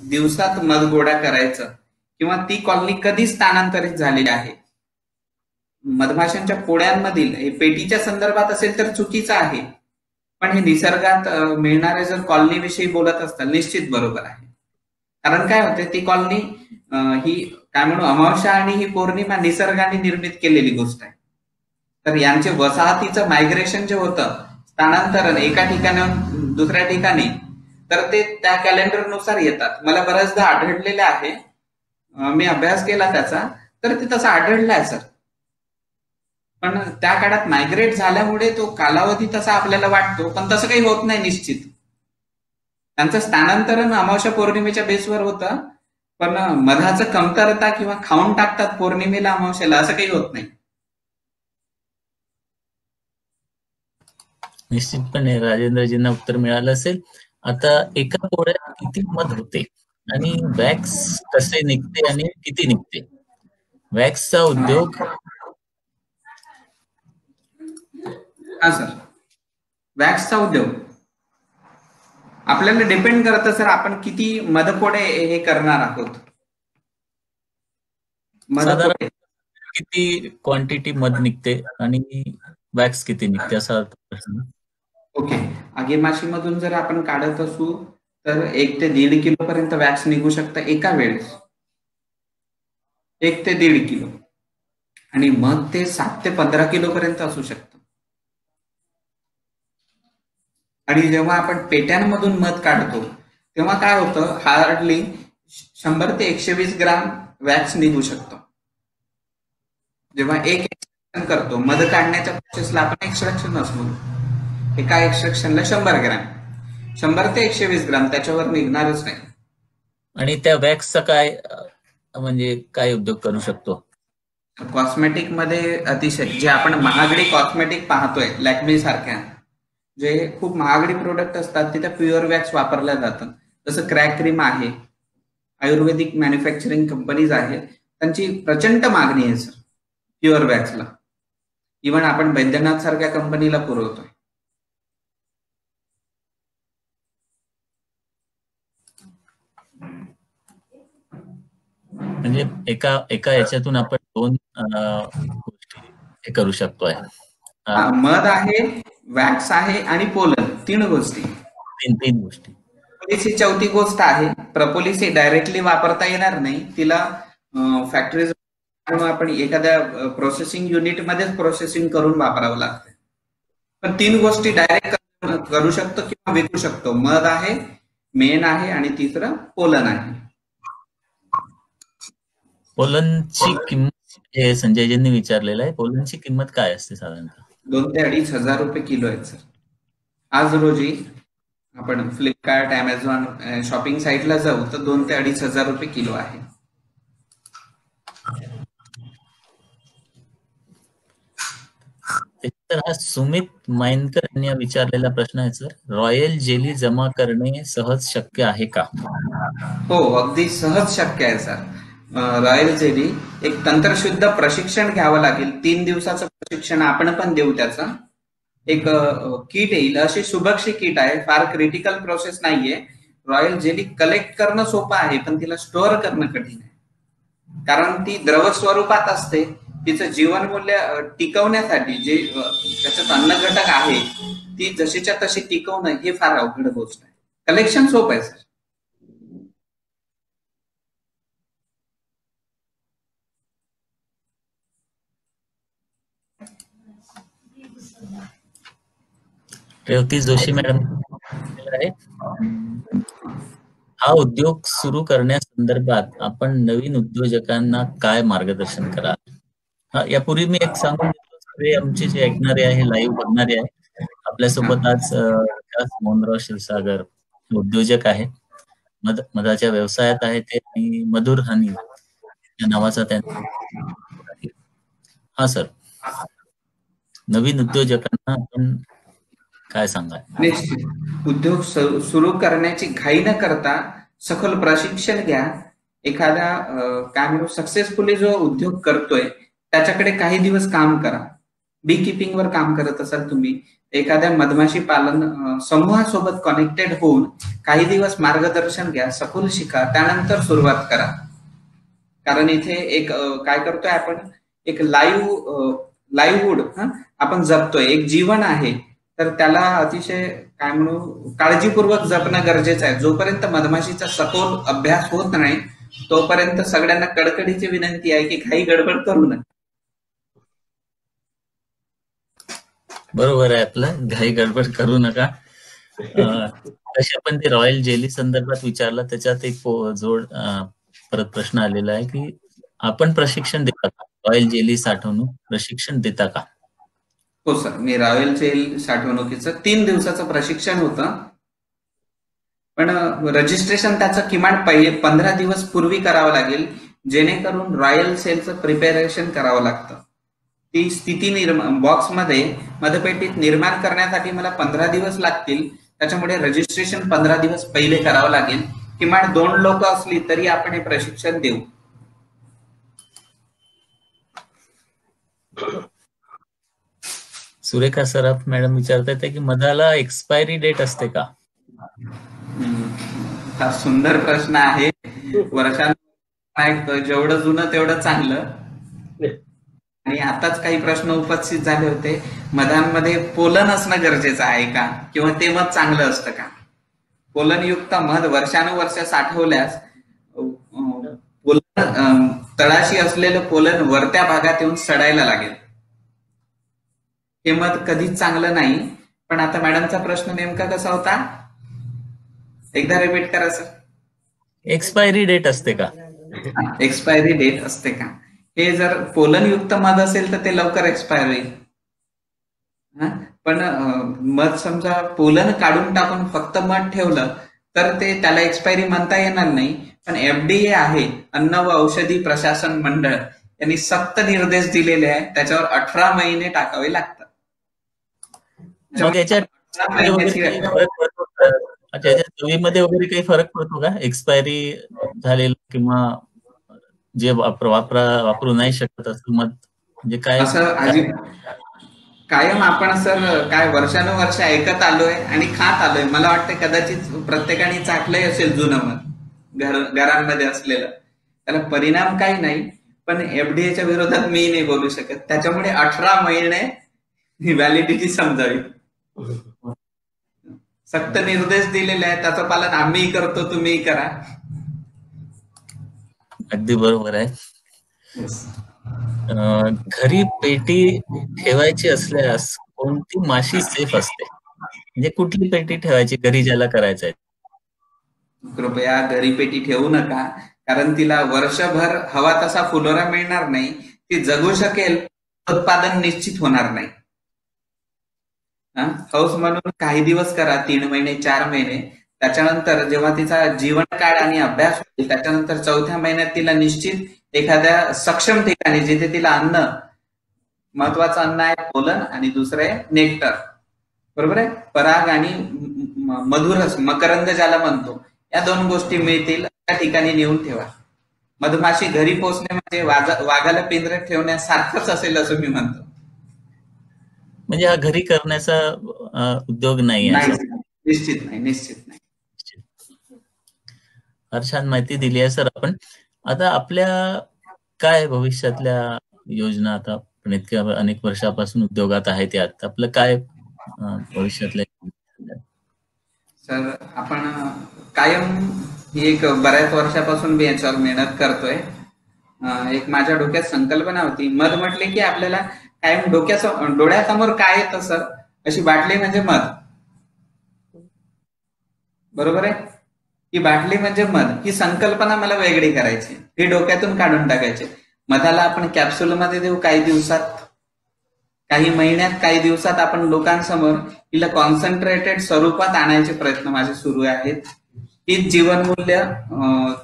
दिवसात मध गोळा करायचं, किंवा ती कॉलनी कधी स्थानांतरित झालेली आहे. मधमाशांच्या पोळ्यांमधील हे पेटीच्या संदर्भात असेल तर चुकीचं आहे, पण हे निसर्गात मिळणाऱ्या जर कॉलनी विषयी बोलत असतात, निश्चित बरोबर आहे. कारण काय होते, ती कॉलनी ही काय म्हणू, अमावस्या आणि ही पौर्णिमा निसर्गाने निर्मित केलेली गोष्ट आहे. तर यांचे वसाहतीचं मायग्रेशन जे होतं, स्थानांतरण एका ठिकाणाहून दुसऱ्या ठिकाणी, तर ते त्या कॅलेंडरनुसार येतात. मला बऱ्याचदा आढळलेले आहे, मी अभ्यास केला त्याचा, तर ते तसं आढळलं आहे सर. पण त्या काळात मायग्रेट झाल्यामुळे तो कालावधी तसा आपल्याला वाटतो, पण तसं काही होत नाही निश्चित. त्यांचं स्थानांतरण अमावस्या पौर्णिमेच्या बेसवर होतं, पण मधाचं कमतरता किंवा खाऊन टाकतात पौर्णिमेला अमावस्याला, असं काही होत नाही. निश्चितपणे राजेंद्रजींना उत्तर मिळालं असेल. आता एका पोळ्यात किती मध होते आणि वॅक्स कसे निघते आणि किती निघते? वॅक्सचा उद्योग हा सर, वॅक्सचा उद्योग आपल्याला डिपेंड करतं सर, आपण किती मधपोडे हे करणार आहोत. साधारण किती क्वांटिटी मध निघते आणि वॅक्स किती निघते असा प्रश्न. ओके, आगेमाशीमधून जर आपण काढत असू तर 1 ते 1.5 किलो पर्यंत वॅक्स निघू शकतं एका वेळेस, 1 ते 1.5 किलो, आणि मध ते 7 ते 15 किलो पर्यंत असू शकतं. आणि जेव्हा आपण पेट्यांमधून मध काढतो तेव्हा काय होतं, हार्डली 100 ते 120 ग्राम वॅक्स निघू शकतो. जेव्हा एक एक्सट्रॅक्शन करतो, मध काढण्याच्या प्रोसेसला आपण एक्सट्रॅक्शन असतो, एका एक्सट्रॅक्शनला 100 ग्रॅम, 100 ते 120 ग्राम, त्याच्यावर निघणारच नाही. आणि त्या वॅक्सचा काय म्हणजे काय उद्योग करू शकतो? कॉस्मेटिक मध्ये अतिशय जे आपण महागडी कॉस्मेटिक पाहतोय, लॅक्मे सारख्या जे खूप महागडी प्रोडक्ट असतात तिथे प्युअर वॅक्स वापरलं जातं. जसं क्रॅक क्रीम आहे, आयुर्वेदिक मॅन्युफॅक्चरिंग कंपनीज आहेत, त्यांची प्रचंड मागणी आहे सर प्युअर वॅक्सला. इव्हन आपण बैद्यनाथ सारख्या कंपनीला पुरवतोय. म्हणजे एका याच्यातून आपण 2 गोष्टी हे करू शकतोय. मध आहे, वॅक्स आहे आणि पोलन, 3 गोष्टी. 3 गोष्टी. प्रपोलिस ही 4थी गोष्ट आहे. प्रपोलिस ही डायरेक्टली वापरता येणार नाही, तिला फॅक्टरीज आपण एखाद्या प्रोसेसिंग युनिट मध्येच प्रोसेसिंग करून वापरावं लागतं. पण 3 गोष्टी डायरेक्ट करू शकतो किंवा विकू शकतो. मध आहे, मेन आहे आणि तिसरं पोलन आहे. पोलनची किंमत हे संजयजींनी विचारलेलं आहे, पोलनची किंमत काय असते साधारणतः? 2 ते 2.5 हजार रुपये किलो आहेत सर. आज रोजी आपण फ्लिपकार्ट, अमेझॉन शॉपिंग साईटला जाऊ तर 2 ते 2.5 हजार रुपये किलो आहे. तर हा सुमित माइनकर यांनी विचारलेला प्रश्न आहे सर, रॉयल जेली जमा करणे सहज शक्य आहे का? हो, अगदी सहज शक्य आहे सर. रॉयल जेली एक तंत्रशुद्ध प्रशिक्षण घ्यावं लागेल. 3 दिवसाचं प्रशिक्षण आपण पण देऊ. त्याचं एक किट येईल, अशी शुभक्षी किट आहे, फार क्रिटिकल प्रोसेस नाहीये. रॉयल जेली कलेक्ट करणं सोपं आहे पण तिला स्टोअर करणं कठीण आहे, कारण ती द्रव स्वरूपात असते. तिचं जीवनमूल्य टिकवण्यासाठी जे त्याच्यात अन्न घटक आहे ती जशीच्या तशी टिकवणं हे फार अवघड गोष्ट आहे. कलेक्शन सोपं आहे सर. रेवती जोशी मॅडम आहे, हा उद्योग सुरू करण्यासंदर्भात आपण नवीन उद्योजकांना काय मार्गदर्शन कराल? यापूर्वी मी एक सांगून देतो, सगळे आमचे जे ऐकणारे आहे, लाईव्ह बघणारे आहे, आपल्यासोबत आज विकास मोहनराव क्षीरसागर उद्योजक आहेत, मधाच्या व्यवसायात आहे ते, आणि मधुर हनी या नावाचा त्यांचा. हा सर, नवीन उद्योजकांना आपण काय सांगाल? निश्चित, उद्योग सुरू करण्याची घाई न करता सखोल प्रशिक्षण घ्या. एखादा काय म्हणू सक्सेसफुली जो उद्योग करतोय त्याच्याकडे काही दिवस काम करा. बी किपिंग वर काम करत असाल तुम्ही, एखाद्या मधमाशी पालन समूहासोबत कनेक्टेड होऊन काही दिवस मार्गदर्शन घ्या, सखोल शिका, त्यानंतर सुरुवात करा. कारण इथे एक काय करतोय आपण, एक लाईव्हहुड आपण जपतोय, एक जीवन आहे, तर त्याला अतिशय काय म्हणू काळजीपूर्वक जपणं गरजेचं आहे. जोपर्यंत मधमाशीचा सखोल अभ्यास होत नाही तोपर्यंत सगळ्यांना कडकडीची विनंती आहे की काही गडबड करू नये. बरोबर आहे आपलं, घाई गडबड करू नका. तसे पण ते रॉयल जेली संदर्भात विचारला, त्याच्यात एक जोड परत प्रश्न आलेला आहे की आपण प्रशिक्षण देता का? रॉयल जेली साठवणूक प्रशिक्षण देता का? हो सर, मी रॉयल जेल साठवणुकीचं 3 दिवसाचं प्रशिक्षण होतं, पण रजिस्ट्रेशन त्याचं किमान 15 दिवस पूर्वी करावं लागेल, जेणेकरून रॉयल सेलचं प्रिपेरेशन करावं लागतं. ती स्थिती बॉक्समध्ये मधपेटीत निर्माण करण्यासाठी मला 15 दिवस लागतील. त्याच्यामुळे रजिस्ट्रेशन 15 दिवस पहिले करावं लागेल. किमान 2 लोक असली तरी आपण हे प्रशिक्षण देऊ. सुरेखा सराफ मॅडम विचारतात की मधाला एक्सपायरी डेट असते का? हा सुंदर प्रश्न आहे. वर्षांना जेवढं जुनं तेवढं चांगलं. आणि आताच काही प्रश्न उपस्थित झाले होते, मधांमध्ये पोलन असणं गरजेचं आहे का, किंवा ते मध चांगलं असतं का? पोलनयुक्त मध वर्षानुवर्ष साठवल्यास तळाशी असलेलं पोलन वरत्या भागात येऊन सडायला लागेल. हे मध कधीच चांगलं नाही. पण आता मॅडमचा प्रश्न नेमका कसा होता, एकदा रिपीट करा सर. एक्सपायरी डेट असते का? एक्सपायरी डेट असते का? हे जर पोलनयुक्त मध असेल तर ते लवकर एक्सपायर होईल. पण मध समजा पोलन काढून टाकून फक्त मध ठेवलं तर ते त्याला एक्सपायरी म्हणता येणार नाही. पण FDA आहे, अन्न व औषधी प्रशासन मंडळ, यांनी सक्त निर्देश दिलेले आहे, त्याच्यावर 18 महिने टाकावे लागतात. मग याच्यात चवीमध्ये वगैरे काही फरक पडतो का? एक्सपायरी झालेलं किंवा जे वापरू नाही शकत असं मध, म्हणजे काय असं कायम आपण सर काय वर्षानुवर्ष ऐकत आलोय आणि खात आलोय. मला वाटतं कदाचित प्रत्येकाने चाटलंय असेल जुनं मध घरांमध्ये असलेलं, त्याला परिणाम काही नाही. पण FDAच्या विरोधात मी नाही बोलू शकत. त्याच्यामुळे 18 महिने व्हॅलिडिटी समजावी. सक्त निर्देश दिलेले आहेत, त्याचं पालन आम्ही करतो, तुम्ही करा. अगदी बरोबर आहे. घरी पेटी ठेवायची असल्यास कोणती माशी सेफ असते, म्हणजे कुठली पेटी ठेवायची घरी ज्याला करायचं आहे? कृपया घरी पेटी ठेवू नका, कारण तिला वर्षभर हवा तसा फुलोरा मिळणार नाही. ती जगू शकेल, उत्पादन निश्चित होणार नाही. हौस म्हणून काही दिवस करा, 3 महिने 4 महिने. त्याच्यानंतर जेव्हा तिचा जीवनकाळ आणि अभ्यास होईल, त्याच्यानंतर 4थ्या महिन्यात तिला निश्चित एखाद्या सक्षम ठिकाणी, जिथे तिला अन्न, महत्वाचं अन्न आहे पोलन आणि दुसरं आहे नेक्टर, बरोबर आहे, पराग आणि मधुरस, मकरंद ज्याला म्हणतो, या 2 गोष्टी मिळतील त्या ठिकाणी नेऊन ठेवा. मधमाशी घरी पोहोचणे म्हणजे वाघाला पिंजऱ्यात ठेवण्यासारखंच असेल असं मी म्हणतो. म्हणजे हा घरी करण्याचा उद्योग नाही आहे? निश्चित नाही, निश्चित नाही. फार छान माहिती दिली आहे सर आपण. आता आपल्या काय भविष्यातल्या योजना, आता आपण इतक्या अनेक वर्षापासून उद्योगात आहे त्यात आपलं काय भविष्यातल्या? सर आपण कायम ही एक बऱ्याच वर्षापासून मी याच्यावर मेहनत करतोय. एक माझ्या डोक्यात संकल्पना होती, मध म्हटले की आपल्याला कायम डोळ्यासमोर काय येतं सर, अशी बाटली म्हणजे मध, बरोबर आहे. ही बाटली म्हणजे मध, ही संकल्पना मला वेगळी करायची, ही डोक्यातून काढून टाकायची. मधाला आपण कॅप्सूलमध्ये देऊ काही दिवसात, काही महिन्यात, काही दिवसात आपण लोकांसमोर हिला कॉन्सन्ट्रेटेड स्वरूपात आणायचे प्रयत्न माझे सुरू आहेत. ही जीवनमूल्य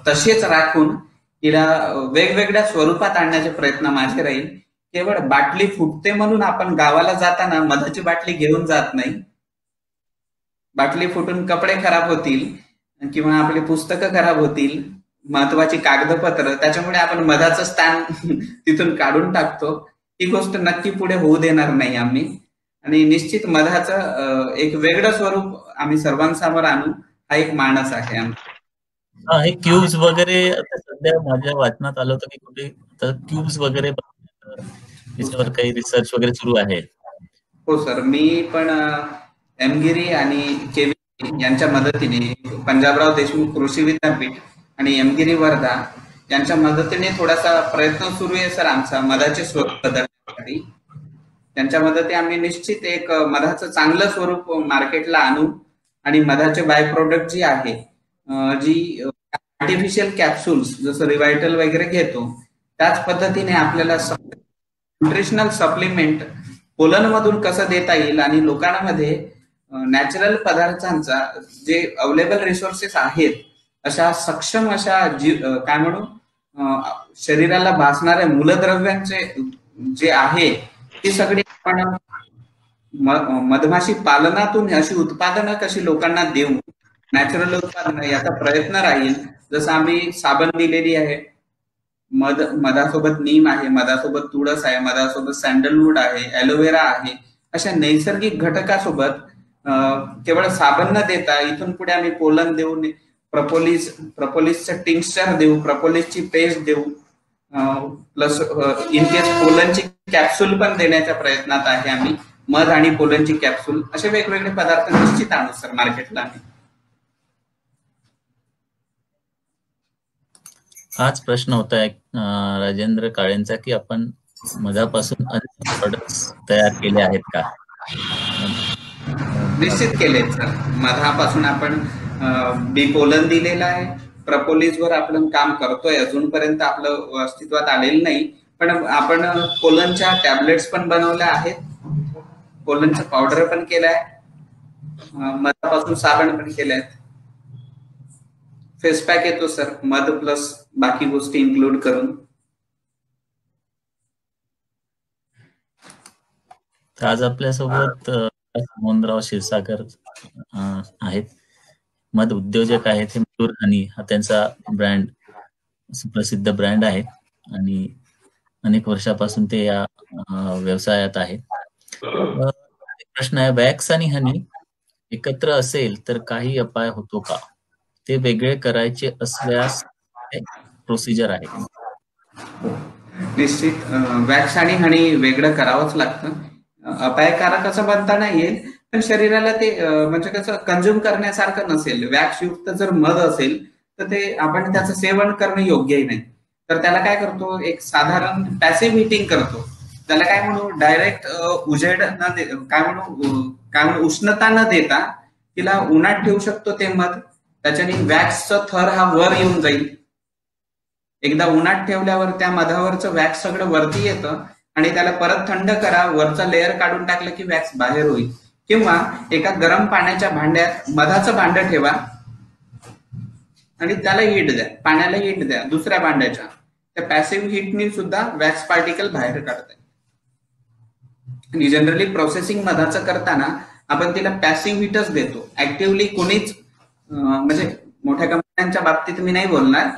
तसेच राखून हिला वेगवेगळ्या स्वरूपात आणण्याचे प्रयत्न माझे राहील. केवळ बाटली फुटते म्हणून आपण गावाला जाताना मधाची बाटली घेऊन जात नाही. बाटली फुटून कपडे खराब होतील किंवा आपली पुस्तकं खराब होतील, महत्वाची कागदपत्र, त्याच्यामुळे आपण मधाचं स्थान तिथून काढून टाकतो. ही गोष्ट नक्की पुढे होऊ देणार नाही आम्ही. आणि निश्चित मधाचं एक वेगळं स्वरूप आम्ही सर्वांसमोर आणू, हा एक मानस आहे आमचा. हे क्यूब्स वगैरे आता सध्या माझ्या वाचनात आलं होतं की कुठे क्यूब्स वगैरे त्याच्यावर काही रिसर्च वगैरे सुरू आहे? हो सर, मी पण एमगिरी आणि केवी यांच्या मदतीने, पंजाबराव देशमुख कृषी विद्यापीठ आणि एमगिरी वर्धा यांच्या मदतीने थोडासा प्रयत्न सुरू आहे सर आमचा मधाचे स्वरूप बदलण्यासाठी. त्यांच्या मदती आम्ही निश्चित एक मधाचं चांगलं स्वरूप मार्केटला आणू आणि मधाचे बाय प्रोडक्ट जी आहे, जी आर्टिफिशियल कॅप्सूल्स जसं रिवायटल वगैरे घेतो, त्याच पद्धतीने आपल्याला न्यूट्रिशनल सप्लिमेंट पोलन मधून कसं देता येईल आणि लोकांमध्ये नॅचरल पदार्थांचा जे अवेलेबल रिसोर्सेस आहेत अशा सक्षम अशा काय म्हणू शरीराला भासणाऱ्या मूलद्रव्यांचे जे आहे ती सगळी आपण मधमाशी पालनातून अशी उत्पादनं कशी लोकांना देऊ, नॅचरल उत्पादनं, याचा प्रयत्न राहील. जसं आम्ही साबण दिलेली आहे, मधासोबत नीम आहे, मधासोबत तुळस आहे, मधासोबत सँडलवूड आहे, ॲलोवेरा आहे. अशा नैसर्गिक घटकासोबत केवळ साबण न देता इथून पुढे आम्ही पोलन देऊ, प्रपोलिसचं टिंक्चर देऊ, प्रपोलिसची पेस्ट देऊ, प्लस इन केस पोलनची कॅप्सूल पण देण्याच्या प्रयत्नात आहे आम्ही. मध आणि पोलनची कॅप्सूल असे वेगवेगळे पदार्थ निश्चित आणू सर मार्केटला आम्ही. हाच प्रश्न होता राजेंद्र काळेंचा की आपण मधापासून अनेक प्रोडक्ट्स तयार केले आहेत का? निश्चित केले सर. मधापासून आपण बिपोलन दिलेलं आहे, प्रपोलिसवर आपण काम करतोय, अजूनपर्यंत आपलं अस्तित्वात आलेलं नाही, पण आपण पोलनच्या टॅबलेट्स पण बनवल्या आहेत, पोलनचं पावडर पण केलंय, मधापासून साबण पण केले आहेत. फेस पॅक येतो सर, मध प्लस बाकी गोष्टी इन्क्लूड करून. आज आपल्यासोबत मोहनराव क्षीरसागर आहेत, मध उद्योजक आहेत. हे मधुर हनी हा त्यांचा ब्रँड, प्रसिद्ध ब्रँड आहे आणि अनेक वर्षापासून ते या व्यवसायात आहेत. प्रश्न आहे, वॅक्स आणि हनी एकत्र असेल तर काही अपाय होतो का? ते वेगळे करायचे असल्यास प्रोसिजर आहे? निश्चित वॅक्स आणि हनी वेगळं करावंच लागतं. अपायकारक असं म्हणता नाही येईल, पण शरीराला ते म्हणजे कसं कंझ्युम करण्यासारखं नसेल. वॅक्स युक्त जर मध असेल तर ते आपण त्याचं सेवन करणं योग्यही नाही. तर त्याला काय करतो, एक साधारण पॅसिव्ह हिटिंग करतो. त्याला काय म्हणू, डायरेक्ट उजेड न दे, काय म्हणू उष्णता न देता तिला उन्हात ठेवू शकतो ते मध. त्याच्याने वॅक्सचा थर हा वर येऊन जाईल. एकदा उन्हात ठेवल्यावर त्या मधावरचं वॅक्स सगळं वरती येतं आणि त्याला परत थंड करा, वरचा लेअर काढून टाकलं की वॅक्स बाहेर होईल. किंवा एका गरम पाण्याच्या भांड्यात मधाचं भांड ठेवा आणि त्याला हीट द्या, पाण्याला हीट द्या दुसऱ्या भांड्याच्या. त्या पॅसिव्ह हीटनी सुद्धा वॅक्स पार्टिकल बाहेर काढताय. आणि जनरली प्रोसेसिंग मधाचं करताना आपण तिला पॅसिव्ह हीटच देतो. ऍक्टिव्हली कोणीच, म्हणजे मोठ्या कंपन्यांच्या बाबतीत मी नाही बोलणार,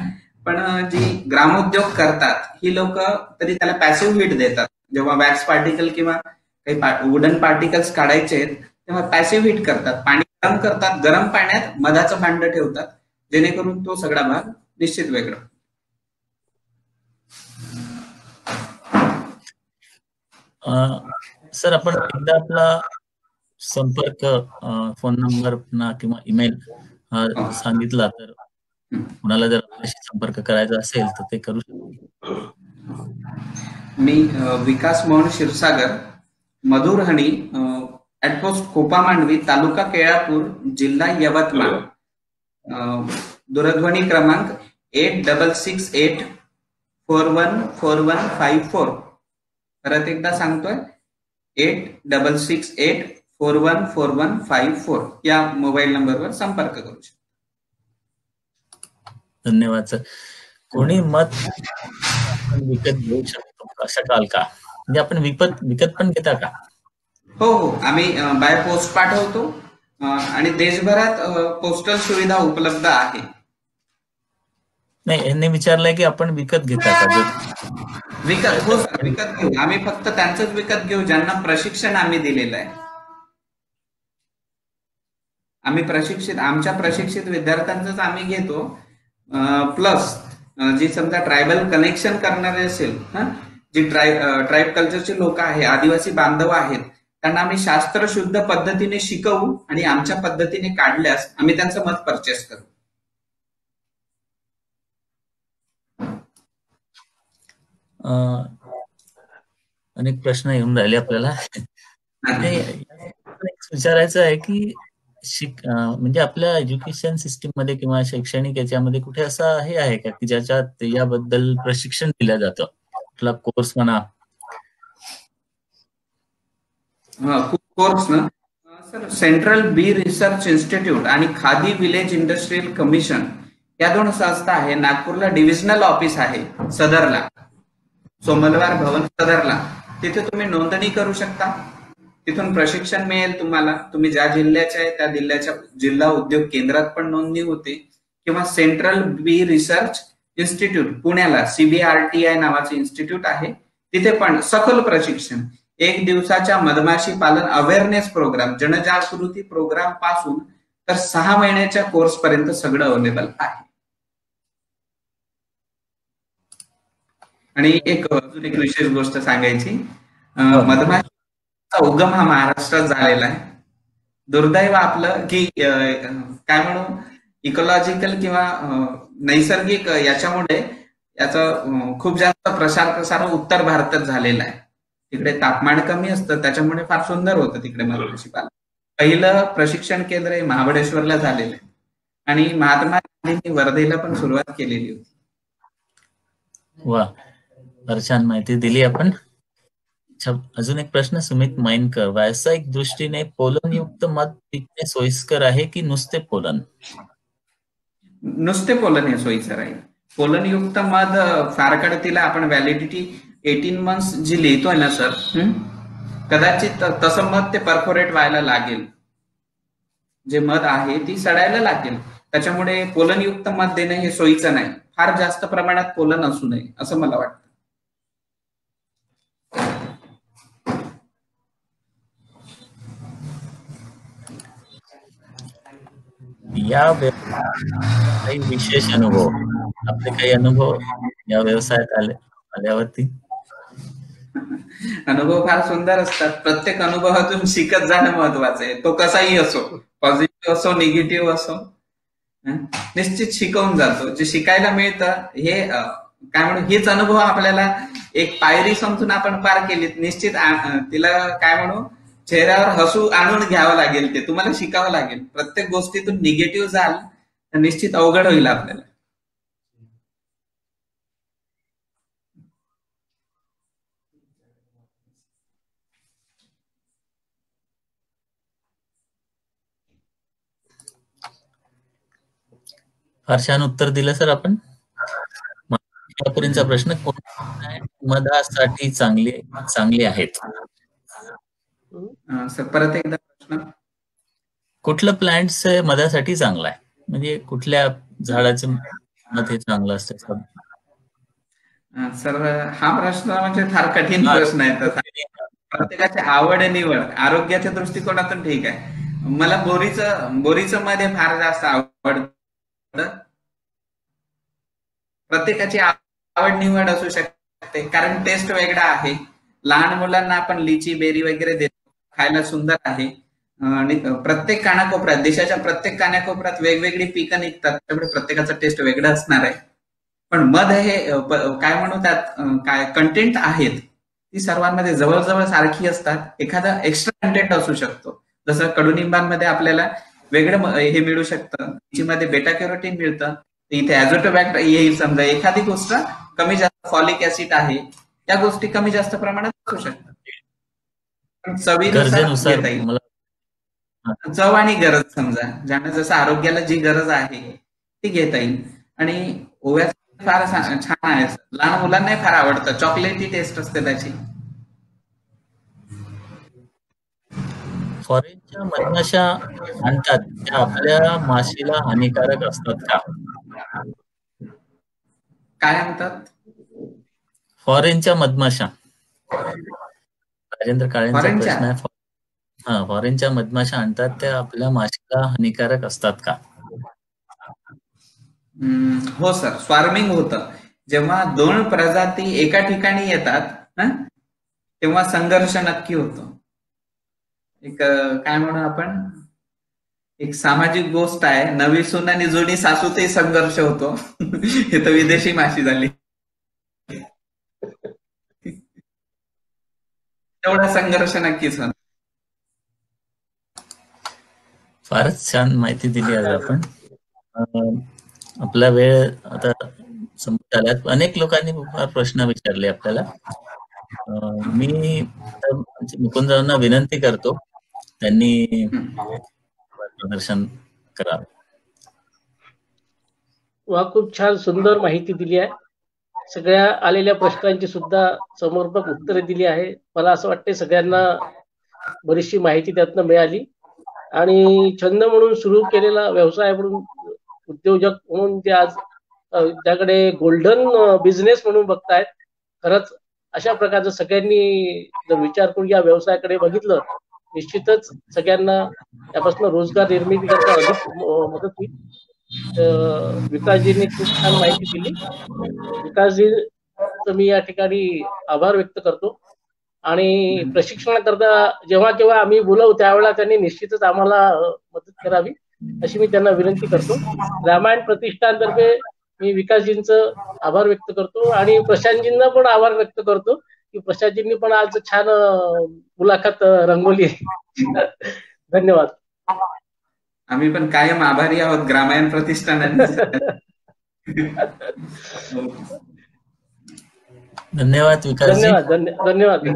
पण जी ग्रामोद्योग करतात ही लोक तरी त्याला पॅसिव्ह हीट देतात. जेव्हा वॅक्स पार्टिकल किंवा काही वुडन पार्टिकल्स काढायचे आहेत तेव्हा पॅसिव्ह हीट करतात, पाणी गरम करतात, गरम पाण्यात मधाचं भांड ठेवतात, जेणेकरून तो सगळा भाग निश्चित वेगळा. सर, आपण एकदा आपला संपर्क, फोन नंबर किंवा ईमेल सांगितला तर कुणाला जर आपल्याशी संपर्क करायचा असेल तर ते करू शकतो. मी विकास मोहन क्षीरसागर, मधुर हनी, @पोस्ट कोपा मांडवी, तालुका केळापूर, जिल्हा यवतमाळ. दूरध्वनी क्रमांक 8668414154. परत एकदा सांगतोय, 8668414154 या मोबाईल नंबरवर संपर्क करू शकतो. धन्यवाद सर. कोणी मध विकत घेऊ शकतो शकाल का? म्हणजे आपण विकत पण घेता का? हो, आम्ही बाय पोस्ट पाठवतो आणि देशभरात पोस्टल सुविधा उपलब्ध आहे. नाही, यांनी विचारलंय की आपण विकत घेता का? विकत घेऊ. आम्ही फक्त त्यांचंच विकत घेऊ ज्यांना प्रशिक्षण आम्ही दिलेलं आहे. आमच्या प्रशिक्षित विद्यार्थ्यांचंच आम्ही घेतो. प्लस जी समजा ट्रायबल कनेक्शन करणारे असेल, जी ट्राईब कल्चरचे लोक आहे, आदिवासी बांधव आहेत, त्यांना आम्ही शास्त्रशुद्ध पद्धतीने शिकवू आणि आमच्या पद्धतीने काढल्यास आम्ही त्यांचं मत परचेस करू. अनेक प्रश्न येऊन राहिले आपल्याला. विचारायचं आहे की म्हणजे आपल्या एज्युकेशन सिस्टीम मध्ये किंवा शैक्षणिक याच्यामध्ये कुठे असं हे आहे का की ज्याच्यात याबद्दल प्रशिक्षण दिलं जातं? आपला कोर्स म्हणा. कोर्स ना सर, सेंट्रल बी रिसर्च इन्स्टिट्यूट आणि खादी विलेज इंडस्ट्रियल कमिशन या दोन संस्था आहे. नागपूरला डिव्हिजनल ऑफिस आहे, सदरला, सोमलवार भवन सदरला. तिथे तुम्ही नोंदणी करू शकता. तिथून प्रशिक्षण मिळेल तुम्हाला. तुम्ही ज्या जिल्ह्याचे आहे त्या जिल्ह्याच्या जिल्हा उद्योग केंद्रात पण नोंदणी होते, किंवा सेंट्रल बी रिसर्च इन्स्टिट्यूट पुण्याला CBRTI नावाचे इन्स्टिट्यूट आहे, तिथे पण सखोल प्रशिक्षण 1 दिवसाच्या मधमाशी पालन अवेअरनेस प्रोग्राम, जनजागृती प्रोग्राम पासून तर 6 महिन्याच्या कोर्स पर्यंत सगळं अवेलेबल आहे. आणि अजून एक विशेष गोष्ट सांगायची, मधमाशीचा उगम हा महाराष्ट्रात झालेला आहे. दुर्दैव आपलं की काय म्हणू, इकोलॉजिकल किंवा नैसर्गिक याच्यामुळे याचा खूप जास्त प्रसार उत्तर भारतात झालेला आहे. तिकडे तापमान कमी असतं, त्याच्यामुळे फार सुंदर होतं तिकडे मधमाशी पालन. पहिलं प्रशिक्षण केंद्र हे महाबळेश्वरला झालेलं आहे, आणि महात्मा गांधींनी वर्धेला पण सुरुवात केलेली होती. वा, फार छान माहिती दिली आपण. अजून एक प्रश्न सुमित माइनकर, व्यावसायिक दृष्टीने पोलनयुक्त मध पिकणे सोयीस्कर आहे की नुसते पोलन? नुसते पोलन हे सोयीचं राहील. पोलनयुक्त मध फार काळ तिला आपण व्हॅलिडिटी 18 मंथ्स जी लिहितोय ना सर, कदाचित तसं मध ते परफोरेट व्हायला लागेल, जे मध आहे ती सडायला लागेल. त्याच्यामुळे पोलनयुक्त मध देणं हे सोयीचं नाही. फार जास्त प्रमाणात पोलन असू नये असं मला वाटतं. या काही विशेष अनुभव, आपले काही अनुभव या व्यवसायात आल्यावरती? अनुभव फार सुंदर असतात. प्रत्येक अनुभवातून शिकत जाणं महत्वाचं आहे. तो कसाही असो, पॉझिटिव्ह असो निगेटिव्ह असो, निश्चित शिकवून जातो. जे शिकायला मिळतं हे काय म्हणू, हेच अनुभव आपल्याला एक पायरी समजून आपण पार केली, निश्चित तिला काय म्हणू चेहऱ्यावर हसू आणून घ्यावं लागेल. ते तुम्हाला शिकावं लागेल. प्रत्येक गोष्टीतून निगेटिव्ह जाल तर निश्चित अवघड होईल आपल्याला. फार छान उत्तर दिलं सर आपण. पुढचा प्रश्न, कोणत्या मधासाठी चांगले आहेत? सर परत एकदा प्रश्न. कुठलं प्लांट्स मधासाठी चांगलं आहे, म्हणजे कुठल्या झाडाचं मध हे चांगलं असतं? सर हा प्रश्न म्हणजे फार कठीण प्रश्न आहे. तसा प्रत्येकाची आवड निवड आरोग्याच्या दृष्टिकोनातून ठीक आहे. मला बोरीचं मध हे फार जास्त आवडतं. प्रत्येकाची आवड निवड असू शकते, कारण टेस्ट वेगळा आहे. लहान मुलांना आपण लिची बेरी वगैरे देतो, खायला सुंदर आहे. आणि प्रत्येक कानाकोपऱ्यात, देशाच्या प्रत्येक कानाकोपऱ्यात वेगवेगळी पिकं निघतात, त्यामुळे प्रत्येकाचा टेस्ट वेगळा असणार आहे. पण मध हे काय म्हणू, त्यात काय कंटेंट आहेत ती सर्वांमध्ये जवळजवळ सारखी असतात. एखादा एक्स्ट्रा कंटेंट असू शकतो, जसं कडुनिंबांमध्ये आपल्याला वेगळं हे मिळू शकतं, लीचीमध्ये बेटा कॅरोटीन मिळतं, इथे ॲझोटोबॅक्टर येईल. समजा एखादी गोष्ट कमी जास्त फॉलिक ऍसिड आहे, त्या गोष्टी कमी जास्त प्रमाणात असू शकतात. चवीनुसार चव आणि गरज, समजा ज्यांना जसं आरोग्याला जी गरज आहे ती घेता येईल. आणि ओव्याचं फार छान आहे, लहान मुलांनाही फार आवडतं. चॉकलेटी टेस्ट असते त्याची. फॉरेनच्या मधमाशा आणतात त्या आपल्या माशीला हानिकारक असतात का? काय म्हणतात? फॉरेनच्या मधमाशा, राजेंद्र काळेंचा प्रश्न आहे. फॉरेनच्या मधमाशा आणतात त्या आपल्या माशीला हानिकारक असतात का? हो सर, स्वार्मिंग होतं. जेव्हा 2 प्रजाती एका ठिकाणी येतात तेव्हा संघर्ष नक्की होतो. एक काय म्हणू आपण, एक सामाजिक गोष्ट आहे. नवी सून आणि जुनी सासूतही संघर्ष होतो. हे तर विदेशी माशी झाली. तेवढा संघर्ष नक्कीच होतो. फारच छान माहिती दिली आज आपण. आपला वेळ आता संपत आल्यात. अनेक लोकांनी प्रश्न विचारले आपल्याला. मी मुकुंदरावांना विनंती करतो त्यांनी प्रदर्शन करावं. वा, खूप छान सुंदर माहिती दिली आहे. सगळ्या आलेल्या प्रश्नांची सुद्धा समर्पक उत्तरे दिली आहे. मला असं वाटते सगळ्यांना बरीचशी माहिती त्यातनं मिळाली आणि छंद म्हणून सुरू केलेला व्यवसाय म्हणून उद्योजक म्हणून ते आज त्याकडे गोल्डन बिझनेस म्हणून बघतायत. खरंच अशा प्रकारचं सगळ्यांनी जर विचार करून या व्यवसायाकडे बघितलं निश्चितच सगळ्यांना त्यापासून रोजगार निर्मिती करता अधिक मदत होईल. विकासजींनी खूप छान माहिती दिली. विकासजी मी या ठिकाणी आभार व्यक्त करतो आणि प्रशिक्षणाकरता जेव्हा केव्हा आम्ही बोलवू त्यावेळेला त्यांनी निश्चितच आम्हाला मदत करावी अशी मी त्यांना विनंती करतो. रामायण प्रतिष्ठानतर्फे मी विकासजींचं आभार व्यक्त करतो आणि प्रशांतजींना पण आभार व्यक्त करतो की प्रशांतजींनी पण आज छान मुलाखत रंगवली. धन्यवाद. आम्ही पण कायम आभारी आहोत ग्रामायण प्रतिष्ठानाने. धन्यवाद विकास. धन्यवाद.